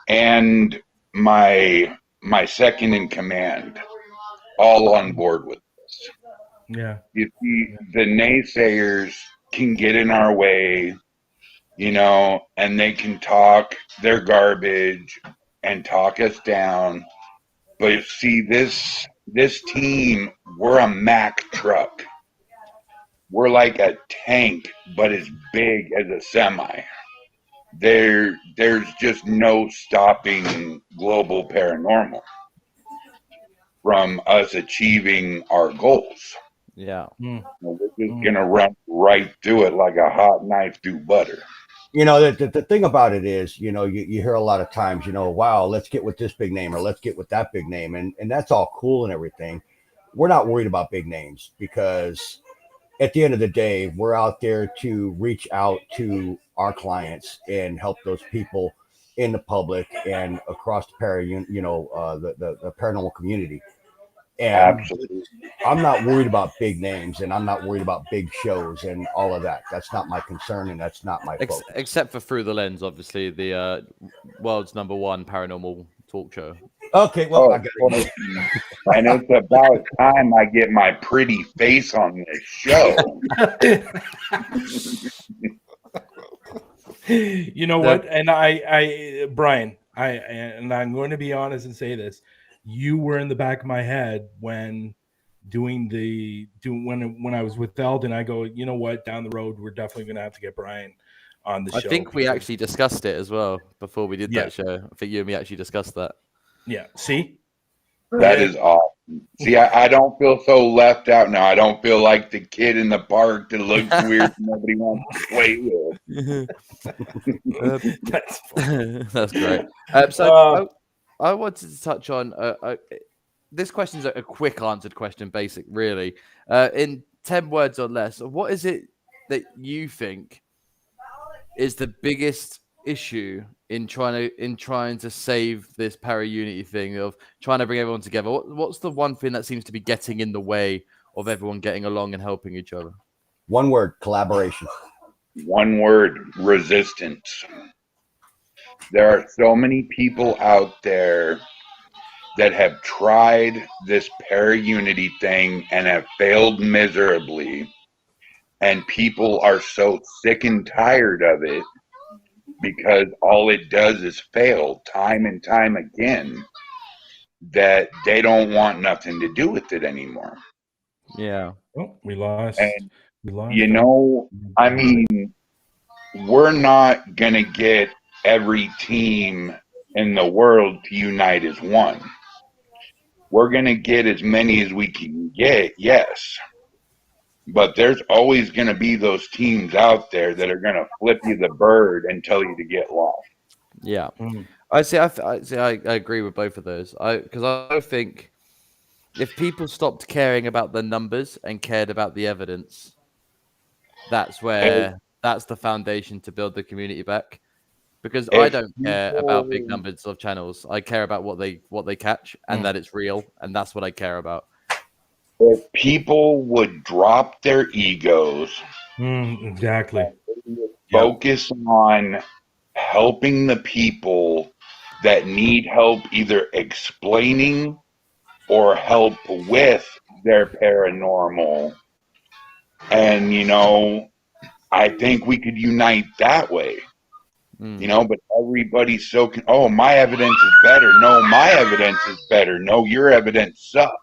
and my second in command, all on board with this. Yeah. You see, the naysayers can get in our way, and they can talk their garbage and talk us down. But see, this team, we're a Mack truck. We're like a tank, but as big as a semi. There's just no stopping global paranormal from us achieving our goals. Yeah. We're just going to run right through it like a hot knife through butter. The thing about it is, you hear a lot of times, wow, let's get with this big name or let's get with that big name. And that's all cool and everything. We're not worried about big names because at the end of the day, we're out there to reach out to our clients and help those people in the public and across the the paranormal community. And absolutely, I'm not worried about big names, and I'm not worried about big shows and all of that. That's not my concern, and that's not my focus. Except for Through the Lens, obviously, the world's #1 paranormal talk show. Okay, well, I got it. And it's about time I get my pretty face on this show. You know what? And I Bryan, I'm going to be honest and say this. You were in the back of my head when when I was with Eldon. I go, you know what? Down the road, we're definitely going to have to get Bryan on the show. I think we actually discussed it as well before we did that show. I think you and me actually discussed that. Yeah. See? That is awesome. See, I don't feel so left out now. I don't feel like the kid in the park that looks weird and nobody wants to play with. That's great. So I wanted to touch on this question's a quick answered question, basic, really. In 10 words or less, what is it that you think is the biggest issue in trying to save this para-unity thing of trying to bring everyone together? What's the one thing that seems to be getting in the way of everyone getting along and helping each other? One word: collaboration. One word: resistance. There are so many people out there that have tried this para-unity thing and have failed miserably, and people are so sick and tired of it because all it does is fail time and time again, that they don't want nothing to do with it anymore. Yeah. Oh, we lost. And We lost. I mean, we're not gonna get every team in the world to unite as one. We're gonna get as many as we can get, yes. But there's always going to be those teams out there that are going to flip you the bird and tell you to get lost. Yeah. I agree with both of those. Because I think if people stopped caring about the numbers and cared about the evidence, that's the foundation to build the community back. Because I don't care about big numbers of channels. I care about what they catch and that it's real, and that's what I care about. If people would drop their egos, exactly, focus on helping the people that need help, either explaining or help with their paranormal, and I think we could unite that way. But everybody's so my evidence is better. No, my evidence is better. No, your evidence sucks.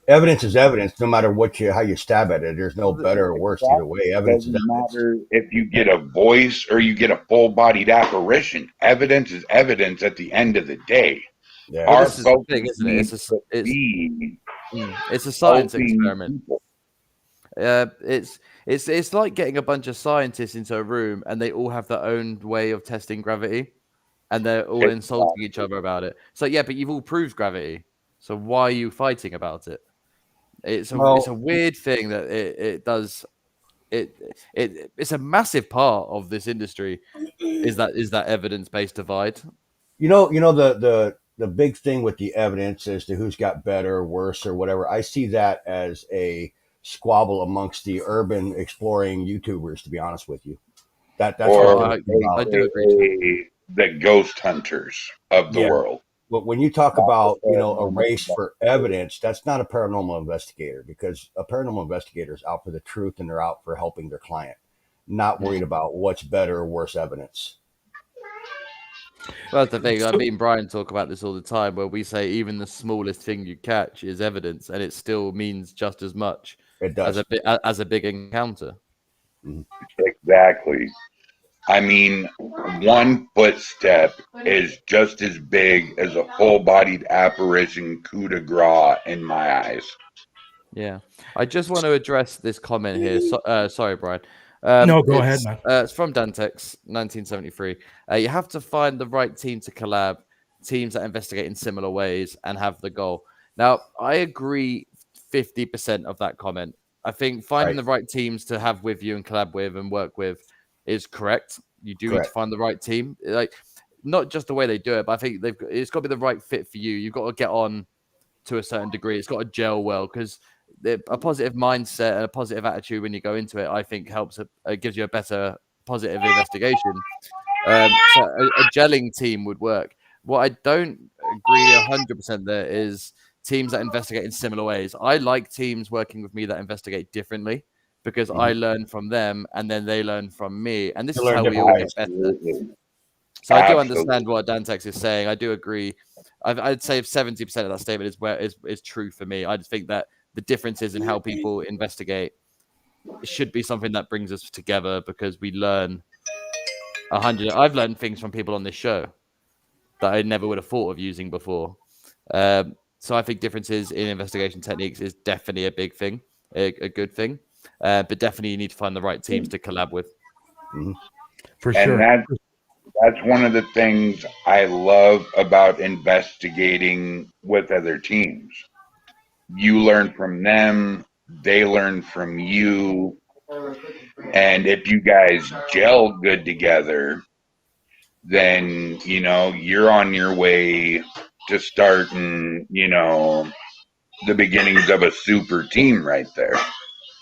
Evidence is evidence, no matter how you stab at it. There's no better or worse either way. Evidence is evidence. Doesn't matter if you get a voice or you get a full-bodied apparition. Evidence is evidence at the end of the day. Yeah. Well, this is the thing, isn't it? It's a science experiment. It's like getting a bunch of scientists into a room and they all have their own way of testing gravity, and they're all insulting each other about it. So yeah, but you've all proved gravity. So why are you fighting about it? It's a weird thing that it does. It's a massive part of this industry. Is that evidence-based divide? The big thing with the evidence as to who's got better, worse, or whatever. I see that as a squabble amongst the urban exploring YouTubers. To be honest with you, that's I do agree. The ghost hunters of the world. But when you talk about, a race for evidence, that's not a paranormal investigator, because a paranormal investigator is out for the truth and they're out for helping their client, not worried about what's better or worse evidence. Well, that's the thing. I mean, Brian talk about this all the time, where we say even the smallest thing you catch is evidence, and it still means just as much as a big encounter. Exactly. I mean, one footstep is just as big as a full-bodied apparition coup de grace in my eyes. Yeah. I just want to address this comment here. Sorry, Brian. No, go ahead, man. It's from Dantex, 1973. You have to find the right team to collab, teams that investigate in similar ways and have the goal. Now, I agree 50% of that comment. I think finding the right teams to have with you and collab with and work with is correct. You do need to find the right team, like not just the way they do it, but I think it's got to be the right fit for you. You've got to get on to a certain degree. It's got to gel well, because a positive mindset and a positive attitude when you go into it, I think helps. It gives you a better positive investigation. So a gelling team would work. What I don't agree 100% there is teams that investigate in similar ways. I like teams working with me that investigate differently, because I learn from them and then they learn from me. And this is how we all get better. So I do understand what Dantex is saying. I do agree. I'd say 70% of that statement is true for me. I just think that the differences in how people investigate should be something that brings us together, because we learn 100. I've learned things from people on this show that I never would have thought of using before. So I think differences in investigation techniques is definitely a big thing, a good thing. But definitely you need to find the right teams to collab with. For sure. And that's one of the things I love about investigating with other teams. You learn from them, they learn from you. And if you guys gel good together, then, you know, you're on your way to starting, you know, the beginnings of a super team right there.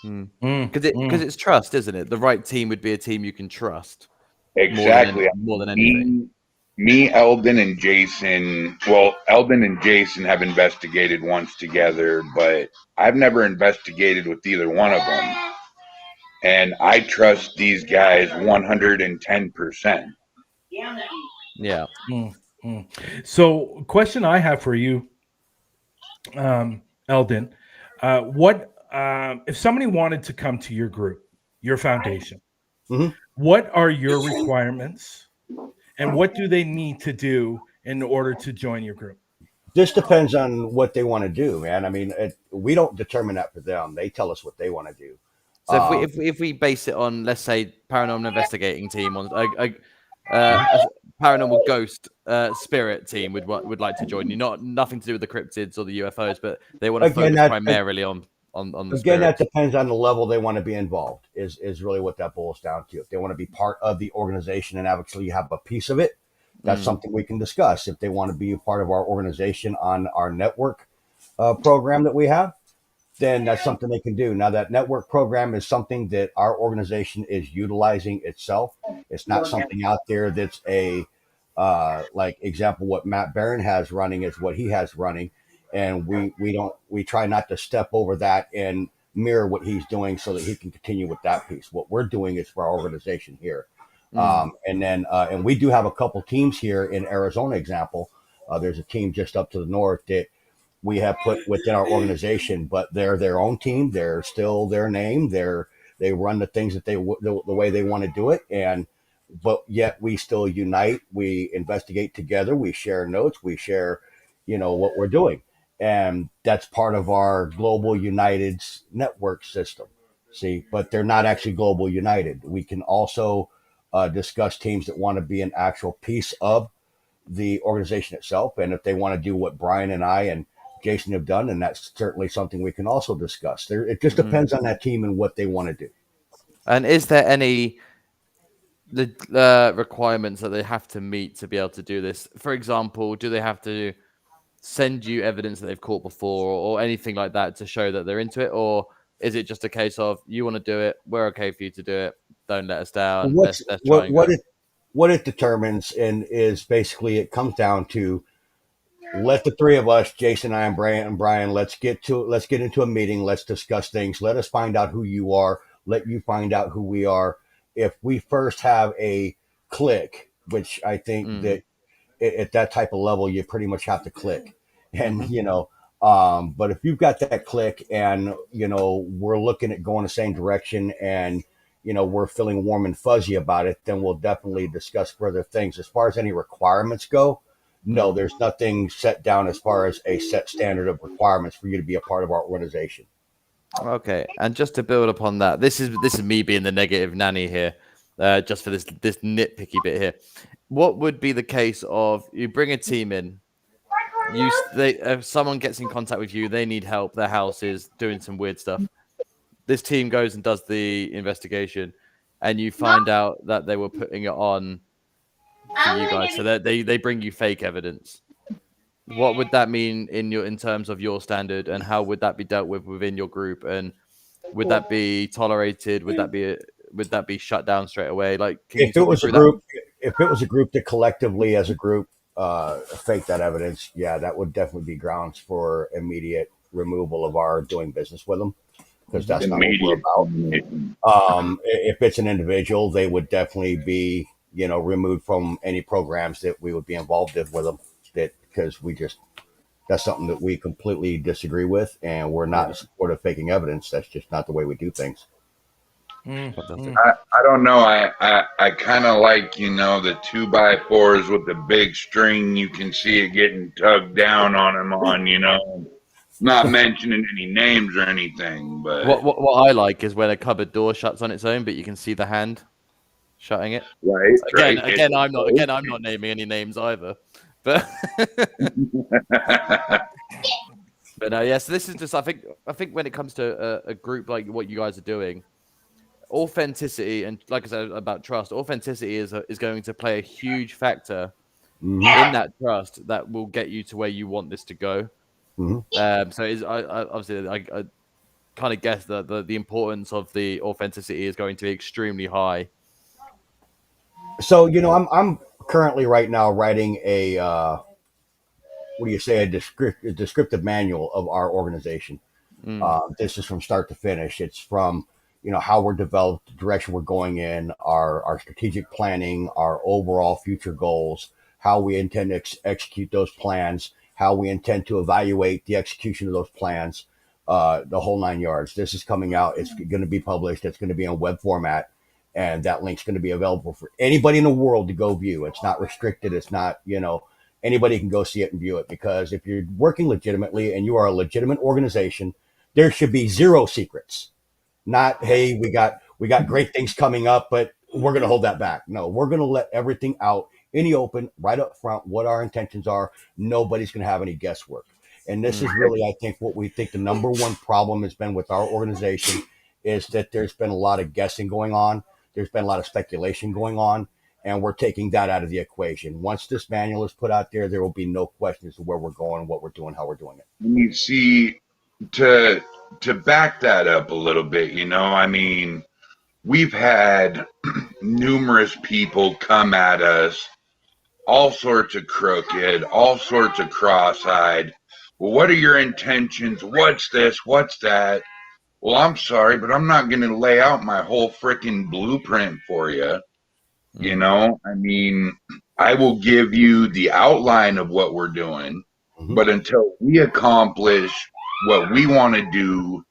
Because it's trust, isn't it? The right team would be a team you can trust. Exactly. More than anything. Me, Eldon, and Jason. Well, Eldon and Jason have investigated once together, but I've never investigated with either one of them. And I trust these guys 110%. Yeah. So, question I have for you, Eldon, what if somebody wanted to come to your group, your foundation? What are your requirements, and what do they need to do in order to join your group? This depends on what they want to do, man. I mean, we don't determine that for them. They tell us what they want to do. So if we base it on, let's say, paranormal investigating team on a paranormal ghost spirit team would like to join you, nothing to do with the cryptids or the UFOs, but they want to focus primarily on the again, spirits. that depends on the level they want to be involved. Is really what that boils down to. If they want to be part of the organization and actually have a piece of it, that's something we can discuss. If they want to be a part of our organization on our network program that we have, then that's something they can do. Now, that network program is something that our organization is utilizing itself. It's not something out there that's a like example. What Matt Barron has running is what he has running, and we try not to step over that and mirror what he's doing so that he can continue with that piece. What we're doing is for our organization here. And we do have a couple teams here in Arizona. Example, there's a team just up to the north that we have put within our organization, but they're their own team. They're still their name. They run the things that the way they want to do it. But yet we still unite. We investigate together. We share notes. We share, what we're doing. And that's part of our Global United network system. See, but they're not actually Global United. We can also discuss teams that want to be an actual piece of the organization itself. And if they want to do what Bryan and I and Jason have done, and that's certainly something we can also discuss. It just depends on that team and what they want to do. And is there any requirements that they have to meet to be able to do this? For example, do they have to send you evidence that they've caught before or anything like that to show that they're into it? Or is it just a case of, you want to do it, we're okay for you to do it, don't let us down, let's try and go. What it determines and is basically it comes down to, let the three of us, Jason, I, and Bryan, let's get into a meeting. Let's discuss things. Let us find out who you are. Let you find out who we are. If we first have a click, which I think that at that type of level, you pretty much have to click. And, but if you've got that click and, we're looking at going the same direction and, we're feeling warm and fuzzy about it, then we'll definitely discuss further things. As far as any requirements go, no, there's nothing set down as far as a set standard of requirements for you to be a part of our organization. Okay, and just to build upon that, this is me being the negative nanny here, just for this nitpicky bit here. What would be the case of you bring a team in, if someone gets in contact with you, they need help, their house is doing some weird stuff. This team goes and does the investigation, and you find out that they were putting it on for you guys, so that they bring you fake evidence. What would that mean in terms of your standard, and how would that be dealt with within your group? And would that be tolerated? Would that be shut down straight away? Like, if it was a group that collectively as a group fake that evidence, yeah, that would definitely be grounds for immediate removal of our doing business with them, because that's not what we're about. If it's an individual, they would definitely be, removed from any programs that we would be involved with them. Because that's something that we completely disagree with, and we're not in support of faking evidence. That's just not the way we do things. I don't know. I kind of like, the 2x4s with the big string. You can see it getting tugged down on them not mentioning any names or anything, but what I like is when a cupboard door shuts on its own, but you can see the hand shutting it. Right. Again, I'm not naming any names either. But But no, yeah. So this is just, I think when it comes to a group like what you guys are doing, authenticity and, like I said about trust, authenticity is going to play a huge factor in that trust that will get you to where you want this to go. So obviously I kind of guess that the importance of the authenticity is going to be extremely high. So I'm currently right now writing a what do you say, a descriptive manual of our organization. This is from start to finish. It's from how we're developed, the direction we're going in, our strategic planning, our overall future goals, how we intend to execute those plans, how we intend to evaluate the execution of those plans, the whole 9 yards. This is coming out. It's going to be published. It's going to be in web format, and that link's going to be available for anybody in the world to go view. It's not restricted. It's not, anybody can go see it and view it, because if you're working legitimately and you are a legitimate organization, there should be zero secrets. Not, hey, we got great things coming up, but we're going to hold that back. No, we're going to let everything out in the open, right up front, what our intentions are. Nobody's going to have any guesswork. And this is really, I think, what we think the number one problem has been with our organization, is that there's been a lot of guessing going on. There's been a lot of speculation going on, and we're taking that out of the equation. Once this manual is put out there, there will be no questions of where we're going, what we're doing, how we're doing it. You see, to back that up a little bit, I mean, we've had numerous people come at us, all sorts of crooked, all sorts of cross-eyed. Well, what are your intentions? What's this? What's that? Well, I'm sorry, but I'm not going to lay out my whole freaking blueprint for you. I mean, I will give you the outline of what we're doing, but until we accomplish what we want to do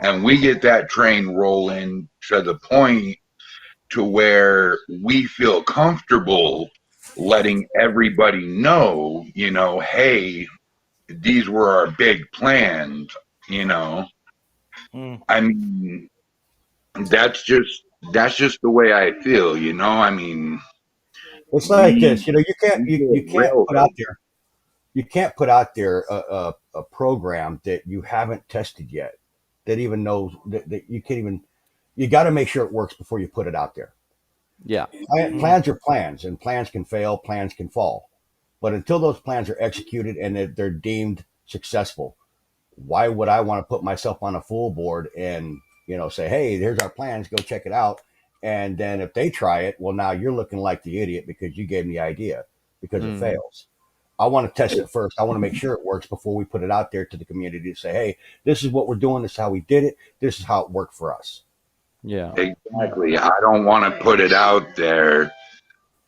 and we get that train rolling to the point to where we feel comfortable letting everybody know, hey, these were our big plans, I mean, that's just the way I feel, I mean, it's like this, you can't put out there, a program that you haven't tested yet, that even knows that you can't even, you got to make sure it works before you put it out there. Yeah. Plans are plans, and plans can fail, plans can fall. But until those plans are executed and they're deemed successful, why would I want to put myself on a full board and, say, hey, here's our plans, go check it out. And then if they try it, well, now you're looking like the idiot because you gave them the idea, because it fails. I want to test it first. I want to make sure it works before we put it out there to the community to say, hey, this is what we're doing. This is how we did it. This is how it worked for us. Yeah, exactly. I don't want to put it out there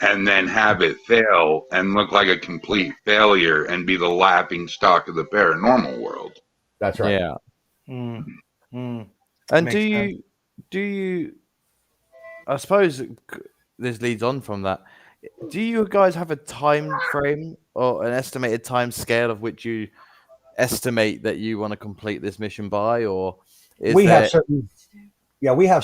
and then have it fail and look like a complete failure and be the laughing stock of the paranormal world. That's right. Yeah. And do you, I suppose this leads on from that, do you guys have a time frame or an estimated time scale of which you estimate that you want to complete this mission by, or we have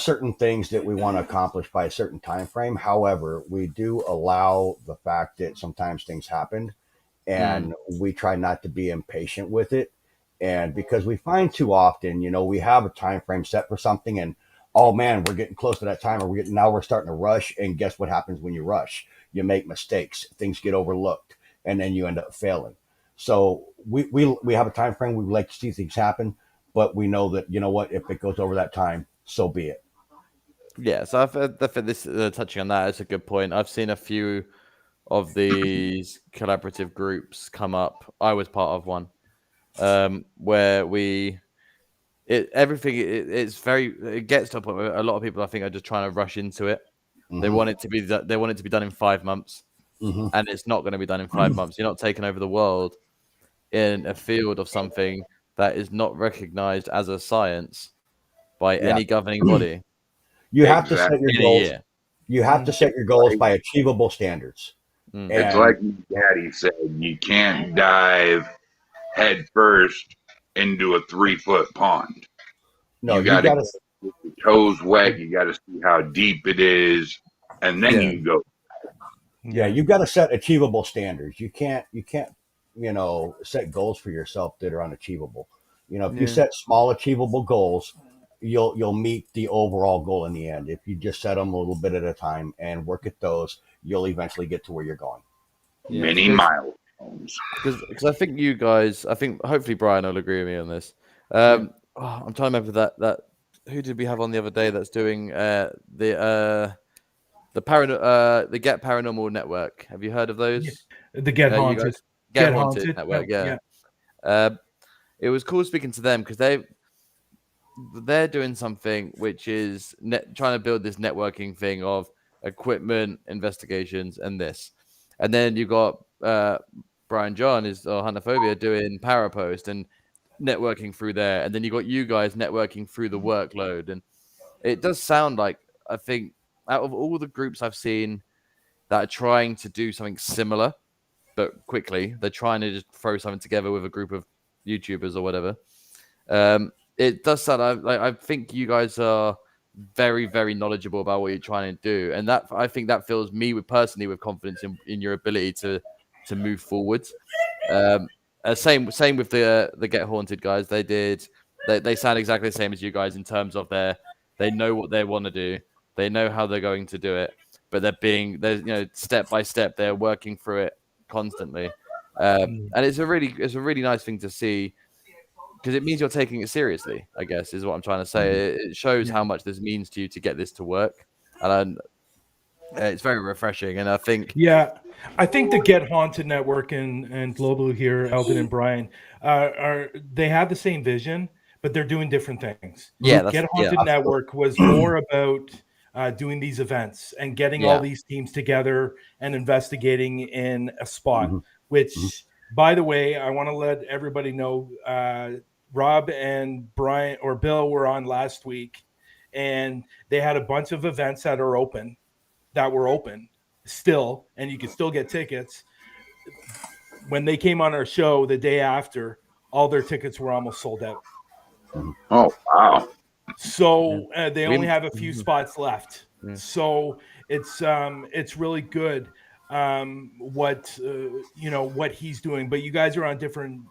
certain things that we want to accomplish by a certain time frame. However, we do allow the fact that sometimes things happen, and we try not to be impatient with it. And because we find too often, we have a time frame set for something, and oh man, we're getting close to that time, or now we're starting to rush. And guess what happens when you rush? You make mistakes, things get overlooked, and then you end up failing. So we have a time frame. We would like to see things happen, but we know that, if it goes over that time, so be it. Yeah, so I think this touching on that is a good point. I've seen a few of these collaborative groups come up. I was part of one where it gets to a point where a lot of people, I think, are just trying to rush into it. They want it to be done in 5 months, and it's not going to be done in 5 months. You're not taking over the world in a field of something that is not recognized as a science by any governing body. You have to set your goals. You have to set your goals by achievable standards. It's like Daddy said, you can't dive head first into a 3-foot pond. No, you got to get your toes wet. You got to see how deep it is, and then you go. Yeah, you've got to set achievable standards. You can't set goals for yourself that are unachievable. You know, if you set small, achievable goals, you'll meet the overall goal in the end. If you just set them a little bit at a time and work at those, you'll eventually get to where you're going. Many milestones. Because I think you guys, hopefully Bryan will agree with me on this. I'm trying to remember that who did we have on the other day that's doing the Get Paranormal Network. Have you heard of those? The Get Haunted. Get Haunted Network. Yeah. It was cool speaking to them because they're doing something which is trying to build this networking thing of equipment, investigations, and this. And then you got BRYAN-JON or Huntophobia doing Parapost and networking through there. And then you got you guys networking through the workload. And it does sound like, I think, out of all the groups I've seen that are trying to do something similar, but quickly, they're trying to just throw something together with a group of YouTubers or whatever. It does sound like I think you guys are very, very knowledgeable about what you're trying to do, and that I think that fills me personally with confidence in your ability to move forward. Same with the Get Haunted guys. They sound exactly the same as you guys in terms of they know what they want to do, they know how they're going to do it, but they're step by step, they're working through it constantly, and it's a really nice thing to see. Because it means you're taking it seriously, I guess, is what I'm trying to say. It shows how much this means to you to get this to work. And it's very refreshing. And I think... Yeah, I think the Get Haunted Network and Global here, Eldon and Bryan, they have the same vision, but they're doing different things. Yeah, the Get Haunted Network was more about doing these events and getting all these teams together and investigating in a spot, which... By the way, I want to let everybody know Rob and Bryan or Bill were on last week, and they had a bunch of events that were open still, and you can still get tickets. When they came on our show the day after, all their tickets were almost sold out. Oh, wow. So they only have a few spots left. So it's really good. What he's doing, but you guys are on different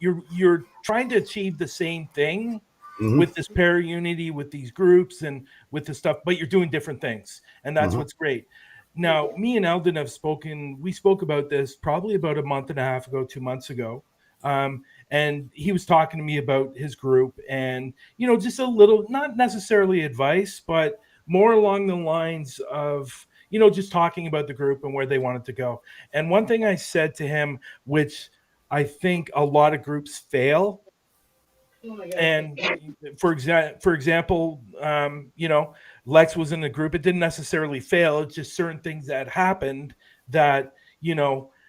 you're trying to achieve the same thing with this para unity, with these groups and with the stuff, but you're doing different things, and that's what's great. Now, me and Eldon we spoke about this probably about a month and a half ago, 2 months ago, and he was talking to me about his group and just a little, not necessarily advice, but more along the lines of just talking about the group and where they wanted to go. And one thing I said to him, which I think a lot of groups fail, and for example, Lex was in a group. It didn't necessarily fail. It's just certain things that happened that,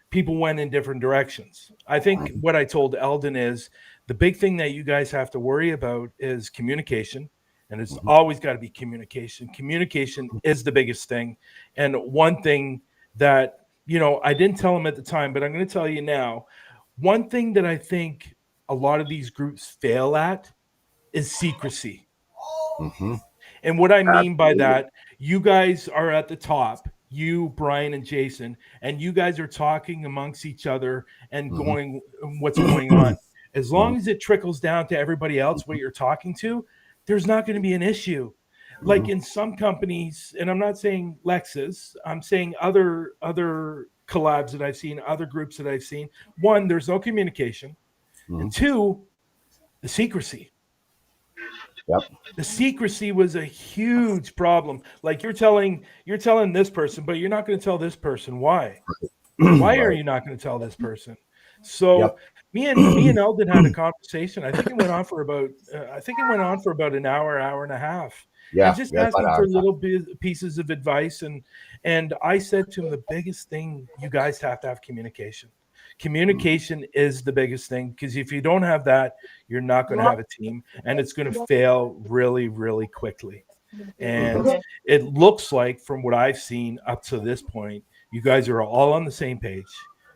people went in different directions. I think what I told Eldon is the big thing that you guys have to worry about is communication. And it's always got to be communication. Communication is the biggest thing. And one thing that, I didn't tell him at the time, but I'm going to tell you now, one thing that I think a lot of these groups fail at is secrecy. And what I mean by that, you guys are at the top, you, Bryan and Jason, and you guys are talking amongst each other and going, what's going on. As long as it trickles down to everybody else, what you're talking to, there's not going to be an issue. Like in some companies, and I'm not saying Lex's, I'm saying other collabs that I've seen, other groups that I've seen. One, there's no communication. And two, the secrecy. The secrecy was a huge problem. Like you're telling this person, but you're not going to tell this person. Why? Why are you not going to tell this person? So me and Eldon had a conversation. I think it went on for about an hour and a half. Yeah, and just asking for little pieces of advice. And I said to him, the biggest thing, you guys have to have communication. Communication is the biggest thing, because if you don't have that, you're not going to have a team, and it's going to fail really, really quickly. And it looks like, from what I've seen up to this point, you guys are all on the same page.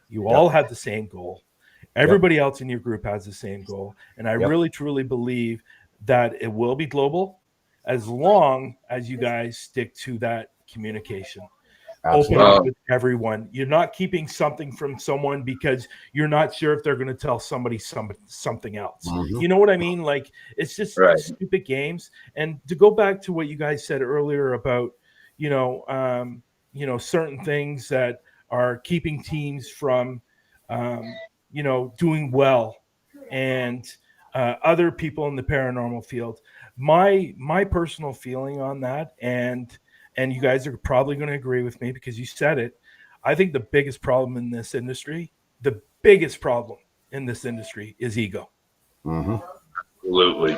You all have the same goal. Everybody else in your group has the same goal. And I really, truly believe that it will be global as long as you guys stick to that communication. Open Absolutely. up with everyone. You're not keeping something from someone because you're not sure if they're going to tell somebody something else. Mhm. You know what I mean? Like, it's just Right. stupid games. And to go back to what you guys said earlier about, certain things that are keeping teams from, doing well, and other people in the paranormal field. My personal feeling on that, and you guys are probably going to agree with me because you said it. I think the biggest problem in this industry, is ego. Mhm. Absolutely.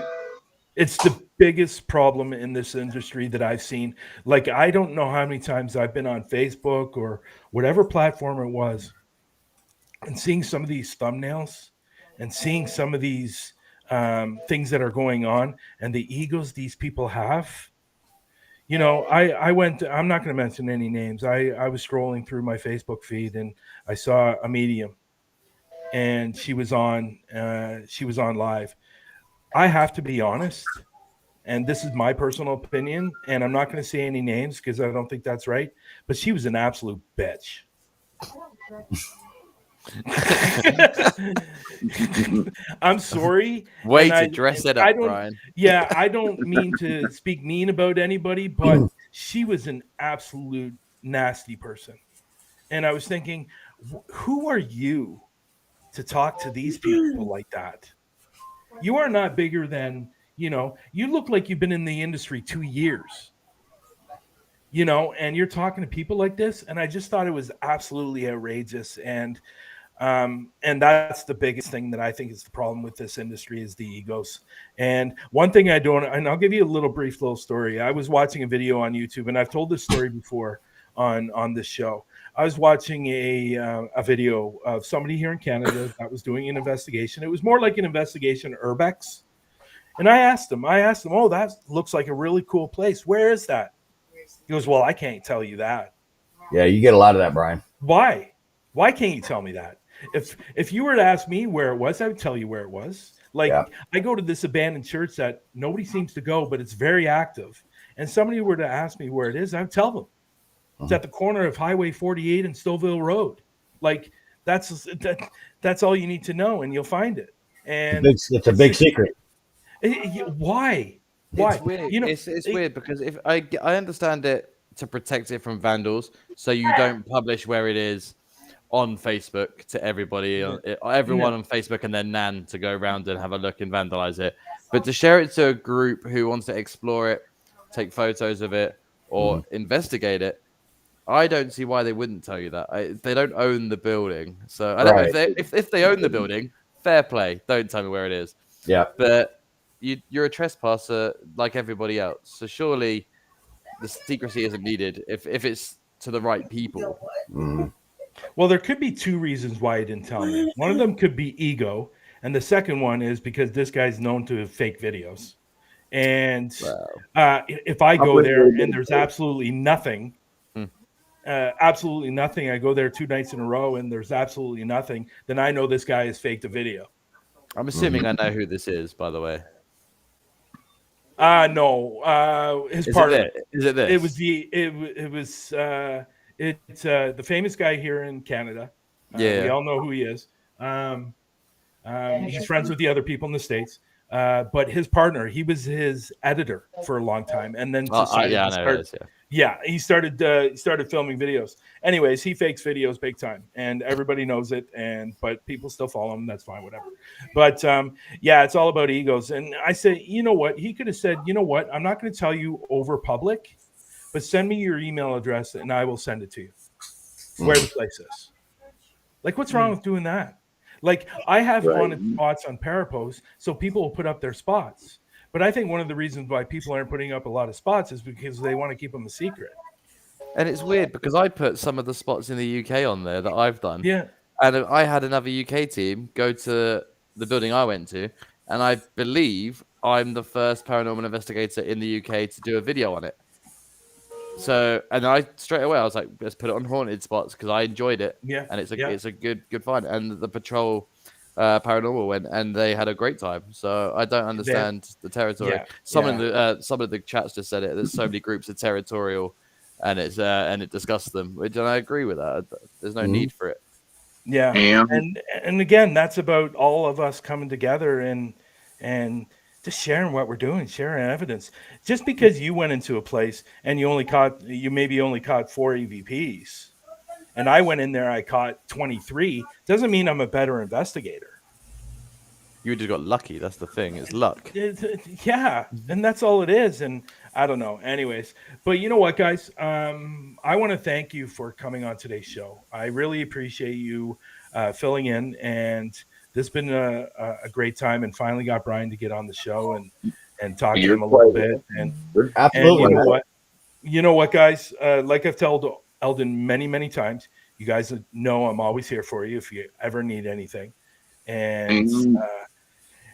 It's the biggest problem in this industry that I've seen. Like, I don't know how many times I've been on Facebook or whatever platform it was, and seeing some of these thumbnails and seeing some of these things that are going on and the egos these people have. I went, I'm not going to mention any names. I was scrolling through my Facebook feed and I saw a medium, and she was on live. I have to be honest, and this is my personal opinion, and I'm not going to say any names because I don't think that's right, but she was an absolute bitch. I'm sorry. Way and to dress it I up, don't, Bryan. Yeah, I don't mean to speak mean about anybody, but she was an absolute nasty person. And I was thinking, who are you to talk to these people like that? You are not bigger than, you look like you've been in the industry 2 years, and you're talking to people like this. And I just thought it was absolutely outrageous. And that's the biggest thing that I think is the problem with this industry is the egos. And one thing and I'll give you a brief little story. I was watching a video on YouTube, and I've told this story before on this show. I was watching a video of somebody here in Canada that was doing an investigation. It was more like an investigation urbex. And I asked him, oh, that looks like a really cool place. Where is that? He goes, well, I can't tell you that. Yeah, you get a lot of that, Bryan. Why? Why can't you tell me that? If you were to ask me where it was, I would tell you where it was. Like, I go to this abandoned church that nobody seems to go, but it's very active. And somebody were to ask me where it is, I would tell them. It's at the corner of Highway 48 and Stouffville Road. Like, that's all you need to know, and you'll find it. And it's a big secret. Why? It's weird. It's weird because if I understand it to protect it from vandals, so you don't publish where it is on Facebook to everybody, everyone on Facebook and their nan to go around and have a look and vandalize it. But to share it to a group who wants to explore it, take photos of it, or investigate it, I don't see why they wouldn't tell you that. They don't own the building, so I don't know if they own the building. Fair play. Don't tell me where it is. Yeah, but you're a trespasser like everybody else. So surely the secrecy isn't needed if it's to the right people. Well, there could be two reasons why he didn't tell me. One of them could be ego, and the second one is because this guy's known to fake videos. And if I go there and there's absolutely nothing, I go there 2 nights in a row and there's absolutely nothing, then I know this guy has faked a video. I'm assuming I know who this is, by the way. No. His partner. Is it this? It's the famous guy here in Canada. We all know who he is. He's friends with the other people in the States. But his partner, he was his editor for a long time, and then he started filming videos. Anyways, he fakes videos big time, and everybody knows it. But people still follow him. That's fine, whatever. But it's all about egos. And I say, you know what? He could have said, you know what? I'm not going to tell you over public, but send me your email address, and I will send it to you. Where the place is. Like, what's wrong with doing that? Like, I have haunted spots on Parapost, so people will put up their spots. But I think one of the reasons why people aren't putting up a lot of spots is because they want to keep them a secret. And it's weird because I put some of the spots in the UK on there that I've done. Yeah. And I had another UK team go to the building I went to, and I believe I'm the first paranormal investigator in the UK to do a video on it. So, and I straight away I was like, let's put it on haunted spots because I enjoyed it. Yeah, and it's a good find. And the patrol paranormal went, and they had a great time. So I don't understand the territory. Some of the chats just said it. There's so many groups of territorial and it disgusts them, which and I agree with that. There's no need for it. Yeah. And again, that's about all of us coming together and just sharing what we're doing, sharing evidence. Just because you went into a place and you maybe only caught 4 EVPs, and I went in there, I caught 23, doesn't mean I'm a better investigator. You just got lucky. That's the thing. It's luck. Yeah, and that's all it is. And I don't know. Anyways, but you know what, guys? I want to thank you for coming on today's show. I really appreciate you filling in, and this has been a great time. And finally got Bryan to get on the show and talk to him a little bit. And Absolutely. And you know what, guys? Like I've told Eldon many times, you guys know I'm always here for you if you ever need anything.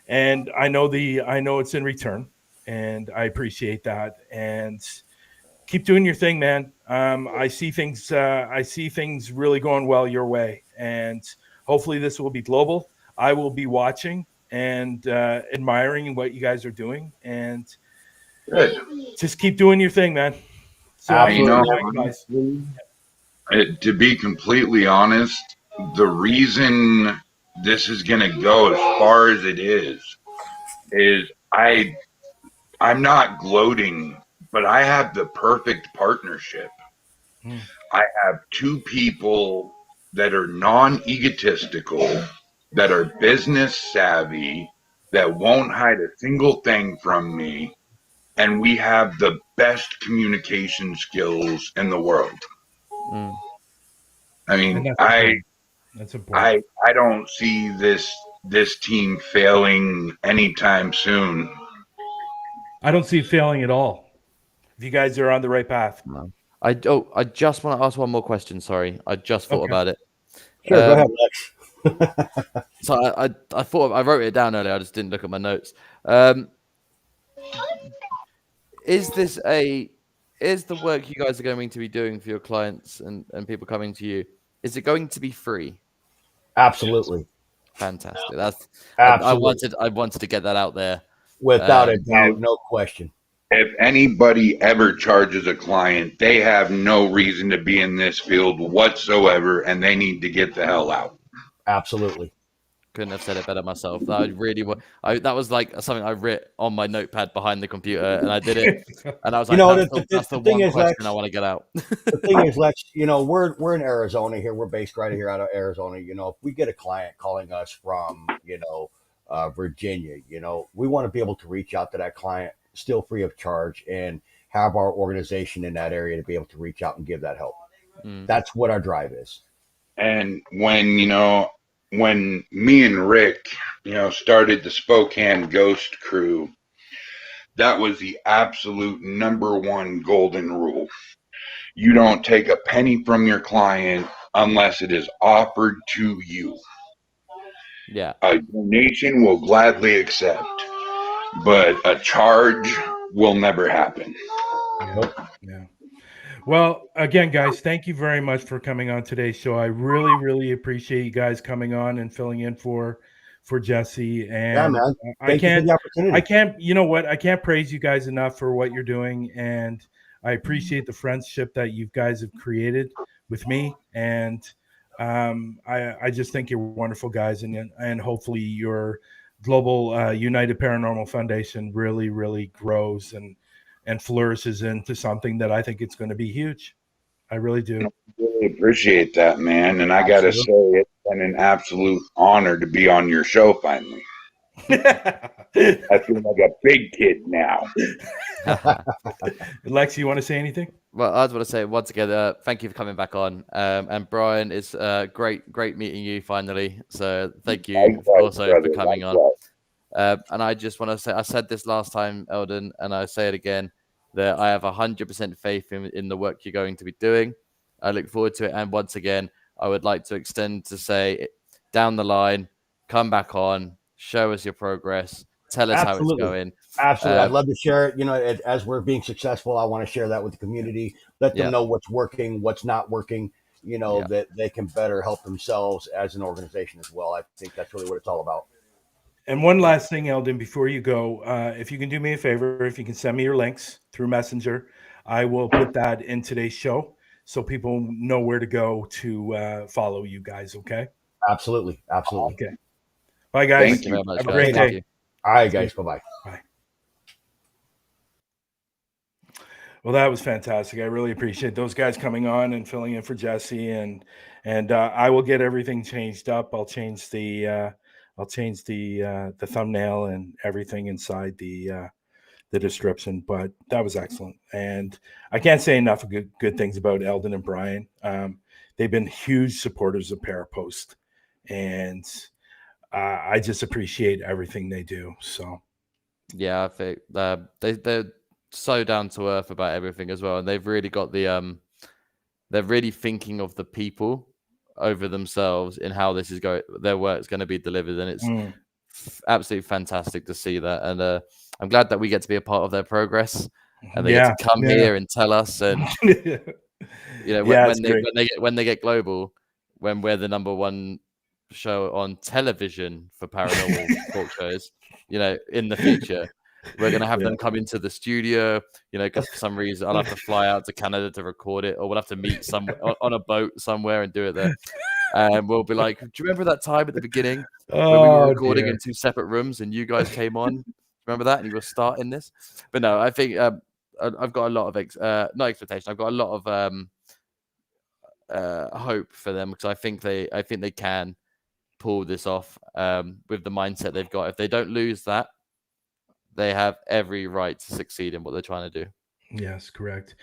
And I know it's in return, and I appreciate that. And keep doing your thing, man. I see things really going well your way, and hopefully this will be global. I will be watching and admiring what you guys are doing, and just keep doing your thing, man. So to be completely honest, the reason this is going to go as far as it is I'm not gloating, but I have the perfect partnership. I have 2 people that are non-egotistical, that are business savvy, that won't hide a single thing from me, and we have the best communication skills in the world. I mean, that's important. I don't see this team failing anytime soon. I don't see it failing at all. If you guys are on the right path. No. I just want to ask one more question. Sorry, I just thought about it. Sure, go ahead, Lex. So I thought I wrote it down earlier. I just didn't look at my notes. Is the work you guys are going to be doing for your clients and people coming to you? Is it going to be free? Absolutely. Fantastic. That's Absolutely. I wanted to get that out there. Without a doubt, no question. If anybody ever charges a client, they have no reason to be in this field whatsoever, and they need to get the hell out. Absolutely. Couldn't have said it better myself. That was like something I writ on my notepad behind the computer, and I did it. And I was like, that's the one question Lex, I want to get out. The thing is, Lex, we're in Arizona here. We're based right here out of Arizona. If we get a client calling us from, Virginia, we want to be able to reach out to that client still free of charge and have our organization in that area to be able to reach out and give that help. That's what our drive is. And when me and Rick, started the Spokane Ghost Crew, that was the absolute #1 golden rule. You don't take a penny from your client unless it is offered to you. Yeah. A donation will gladly accept, but a charge will never happen. Yeah. Well, again, guys, thank you very much for coming on today's show. I really, really appreciate you guys coming on and filling in for Jesse. And man. Thank you for the opportunity. You know what? I can't praise you guys enough for what you're doing. And I appreciate the friendship that you guys have created with me. And I just think you're wonderful guys. And hopefully your global United Paranormal Foundation really, really grows and flourishes into something that I think it's going to be huge. I really do. I really appreciate that, man. And I got to say, it's been an absolute honor to be on your show finally. I feel like a big kid now. Lex, you want to say anything? Well, I just want to say once again, thank you for coming back on. And Bryan, it's great meeting you finally. So thank you also for coming on. And I just want to say, I said this last time, Eldon, and I say it again, that I have 100% faith in the work you're going to be doing. I look forward to it. And once again, I would like to extend to say, down the line, come back on, show us your progress, tell us how it's going. Absolutely. I'd love to share it. As we're being successful, I want to share that with the community, let them know what's working, what's not working, that they can better help themselves as an organization as well. I think that's really what it's all about. And one last thing, Eldon, before you go, if you can do me a favor, if you can send me your links through Messenger, I will put that in today's show so people know where to go to follow you guys. Okay. Absolutely. Absolutely. Okay. Bye, guys. Thank you very much, Have a guys. great Thank day. you. All right, guys. Bye-bye. Bye. Well, that was fantastic. I really appreciate those guys coming on and filling in for Jesse, and I will get everything changed up. I'll change the thumbnail and everything inside the description. But that was excellent, and I can't say enough of good things about Eldon and Bryan. They've been huge supporters of Parapost, and I just appreciate everything they do. So Yeah, I think they're so down to earth about everything as well, and they've really got the they're really thinking of the people over themselves in how this is going, their work's going to be delivered, and it's absolutely fantastic to see that. And I'm glad that we get to be a part of their progress, and they get to come here and tell us, and you know, when they get global, when we're the #1 show on television for paranormal talk shows, you know, in the future, we're going to have them come into the studio, you know, because for some reason I'll have to fly out to Canada to record it, or we'll have to meet somewhere on a boat somewhere and do it there. And we'll be like, do you remember that time at the beginning when we were recording in 2 separate rooms and you guys came on? Remember that? And you were starting this? But no, I think I've got a lot of not expectation. I've got a lot of hope for them, because I think they can pull this off with the mindset they've got. If they don't lose that, they have every right to succeed in what they're trying to do. Yes, correct.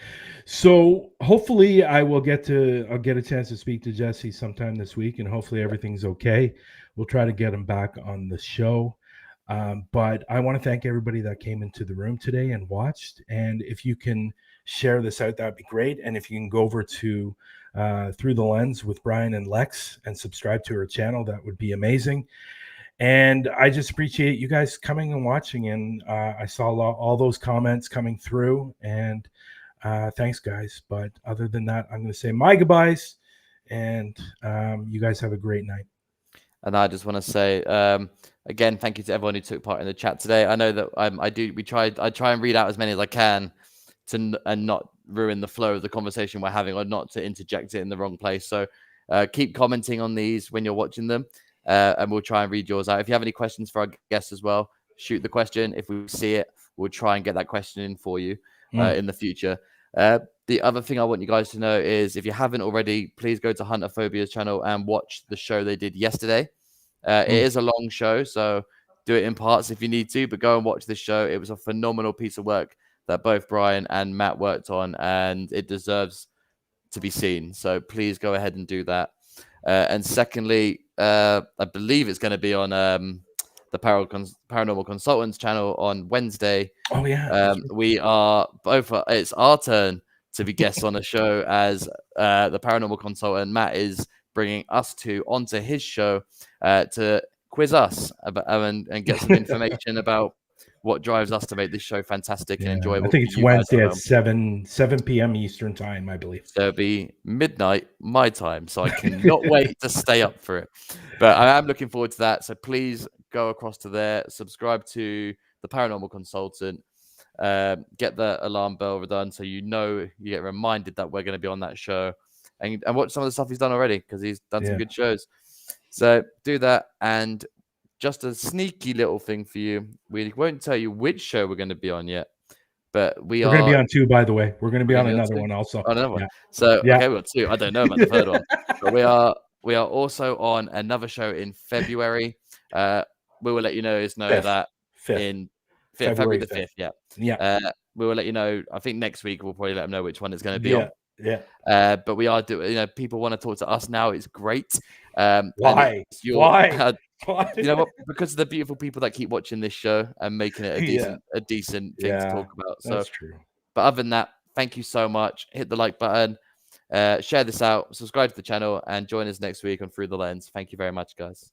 So hopefully I'll get a chance to speak to Jesse sometime this week, and hopefully everything's okay. We'll try to get him back on the show. But I want to thank everybody that came into the room today and watched. And if you can share this out, that'd be great. And if you can go over to Through the Lens with Bryan and Lex and subscribe to her channel, that would be amazing. And I just appreciate you guys coming and watching. And I saw all those comments coming through. And thanks, guys. But other than that, I'm going to say my goodbyes. And you guys have a great night. And I just want to say again, thank you to everyone who took part in the chat today. I know that I try and read out as many as I can and not ruin the flow of the conversation we're having, or not to interject it in the wrong place. So keep commenting on these when you're watching them. And we'll try and read yours out. If you have any questions for our guests as well, shoot the question. If we see it, we'll try and get that question in for you in the future. The other thing I want you guys to know is, if you haven't already, please go to Hunterphobia's channel and watch the show they did yesterday. It is a long show, so do it in parts if you need to, but go and watch this show. It was a phenomenal piece of work that both Bryan and Matt worked on, and it deserves to be seen. So please go ahead and do that. And secondly, I believe it's going to be on the Paranormal Consultants channel on Wednesday. Oh yeah. We are both. It's our turn to be guests on a show as the Paranormal Consultant. Matt is bringing us onto his show to quiz us about, and get some information about what drives us to make this show fantastic and enjoyable. I think it's Wednesday at 7 p.m. Eastern time, I believe. So it'll be midnight my time, so I cannot wait to stay up for it. But I am looking forward to that. So please go across to there, subscribe to the Paranormal Consultant, get the alarm bell done so you get reminded that we're going to be on that show, and watch some of the stuff he's done already, because he's done some good shows. So do that. And just a sneaky little thing for you, we won't tell you which show we're going to be on yet, but we're going to be on 2, by the way. We're going to be on another one also. Another one. So okay, we've got 2. I don't know about the third one, but we are also on another show in February. We will let you know that in February the 5th. Yeah. We will let you know. I think next week we'll probably let them know which one it's going to be on. Yeah. But we are doing. People want to talk to us now. It's great. Why? Why? You know what? Because of the beautiful people that keep watching this show and making it a decent thing to talk about. So that's true. But other than that, thank you so much. Hit the like button, share this out, subscribe to the channel, and join us next week on Through the Lens. Thank you very much, guys.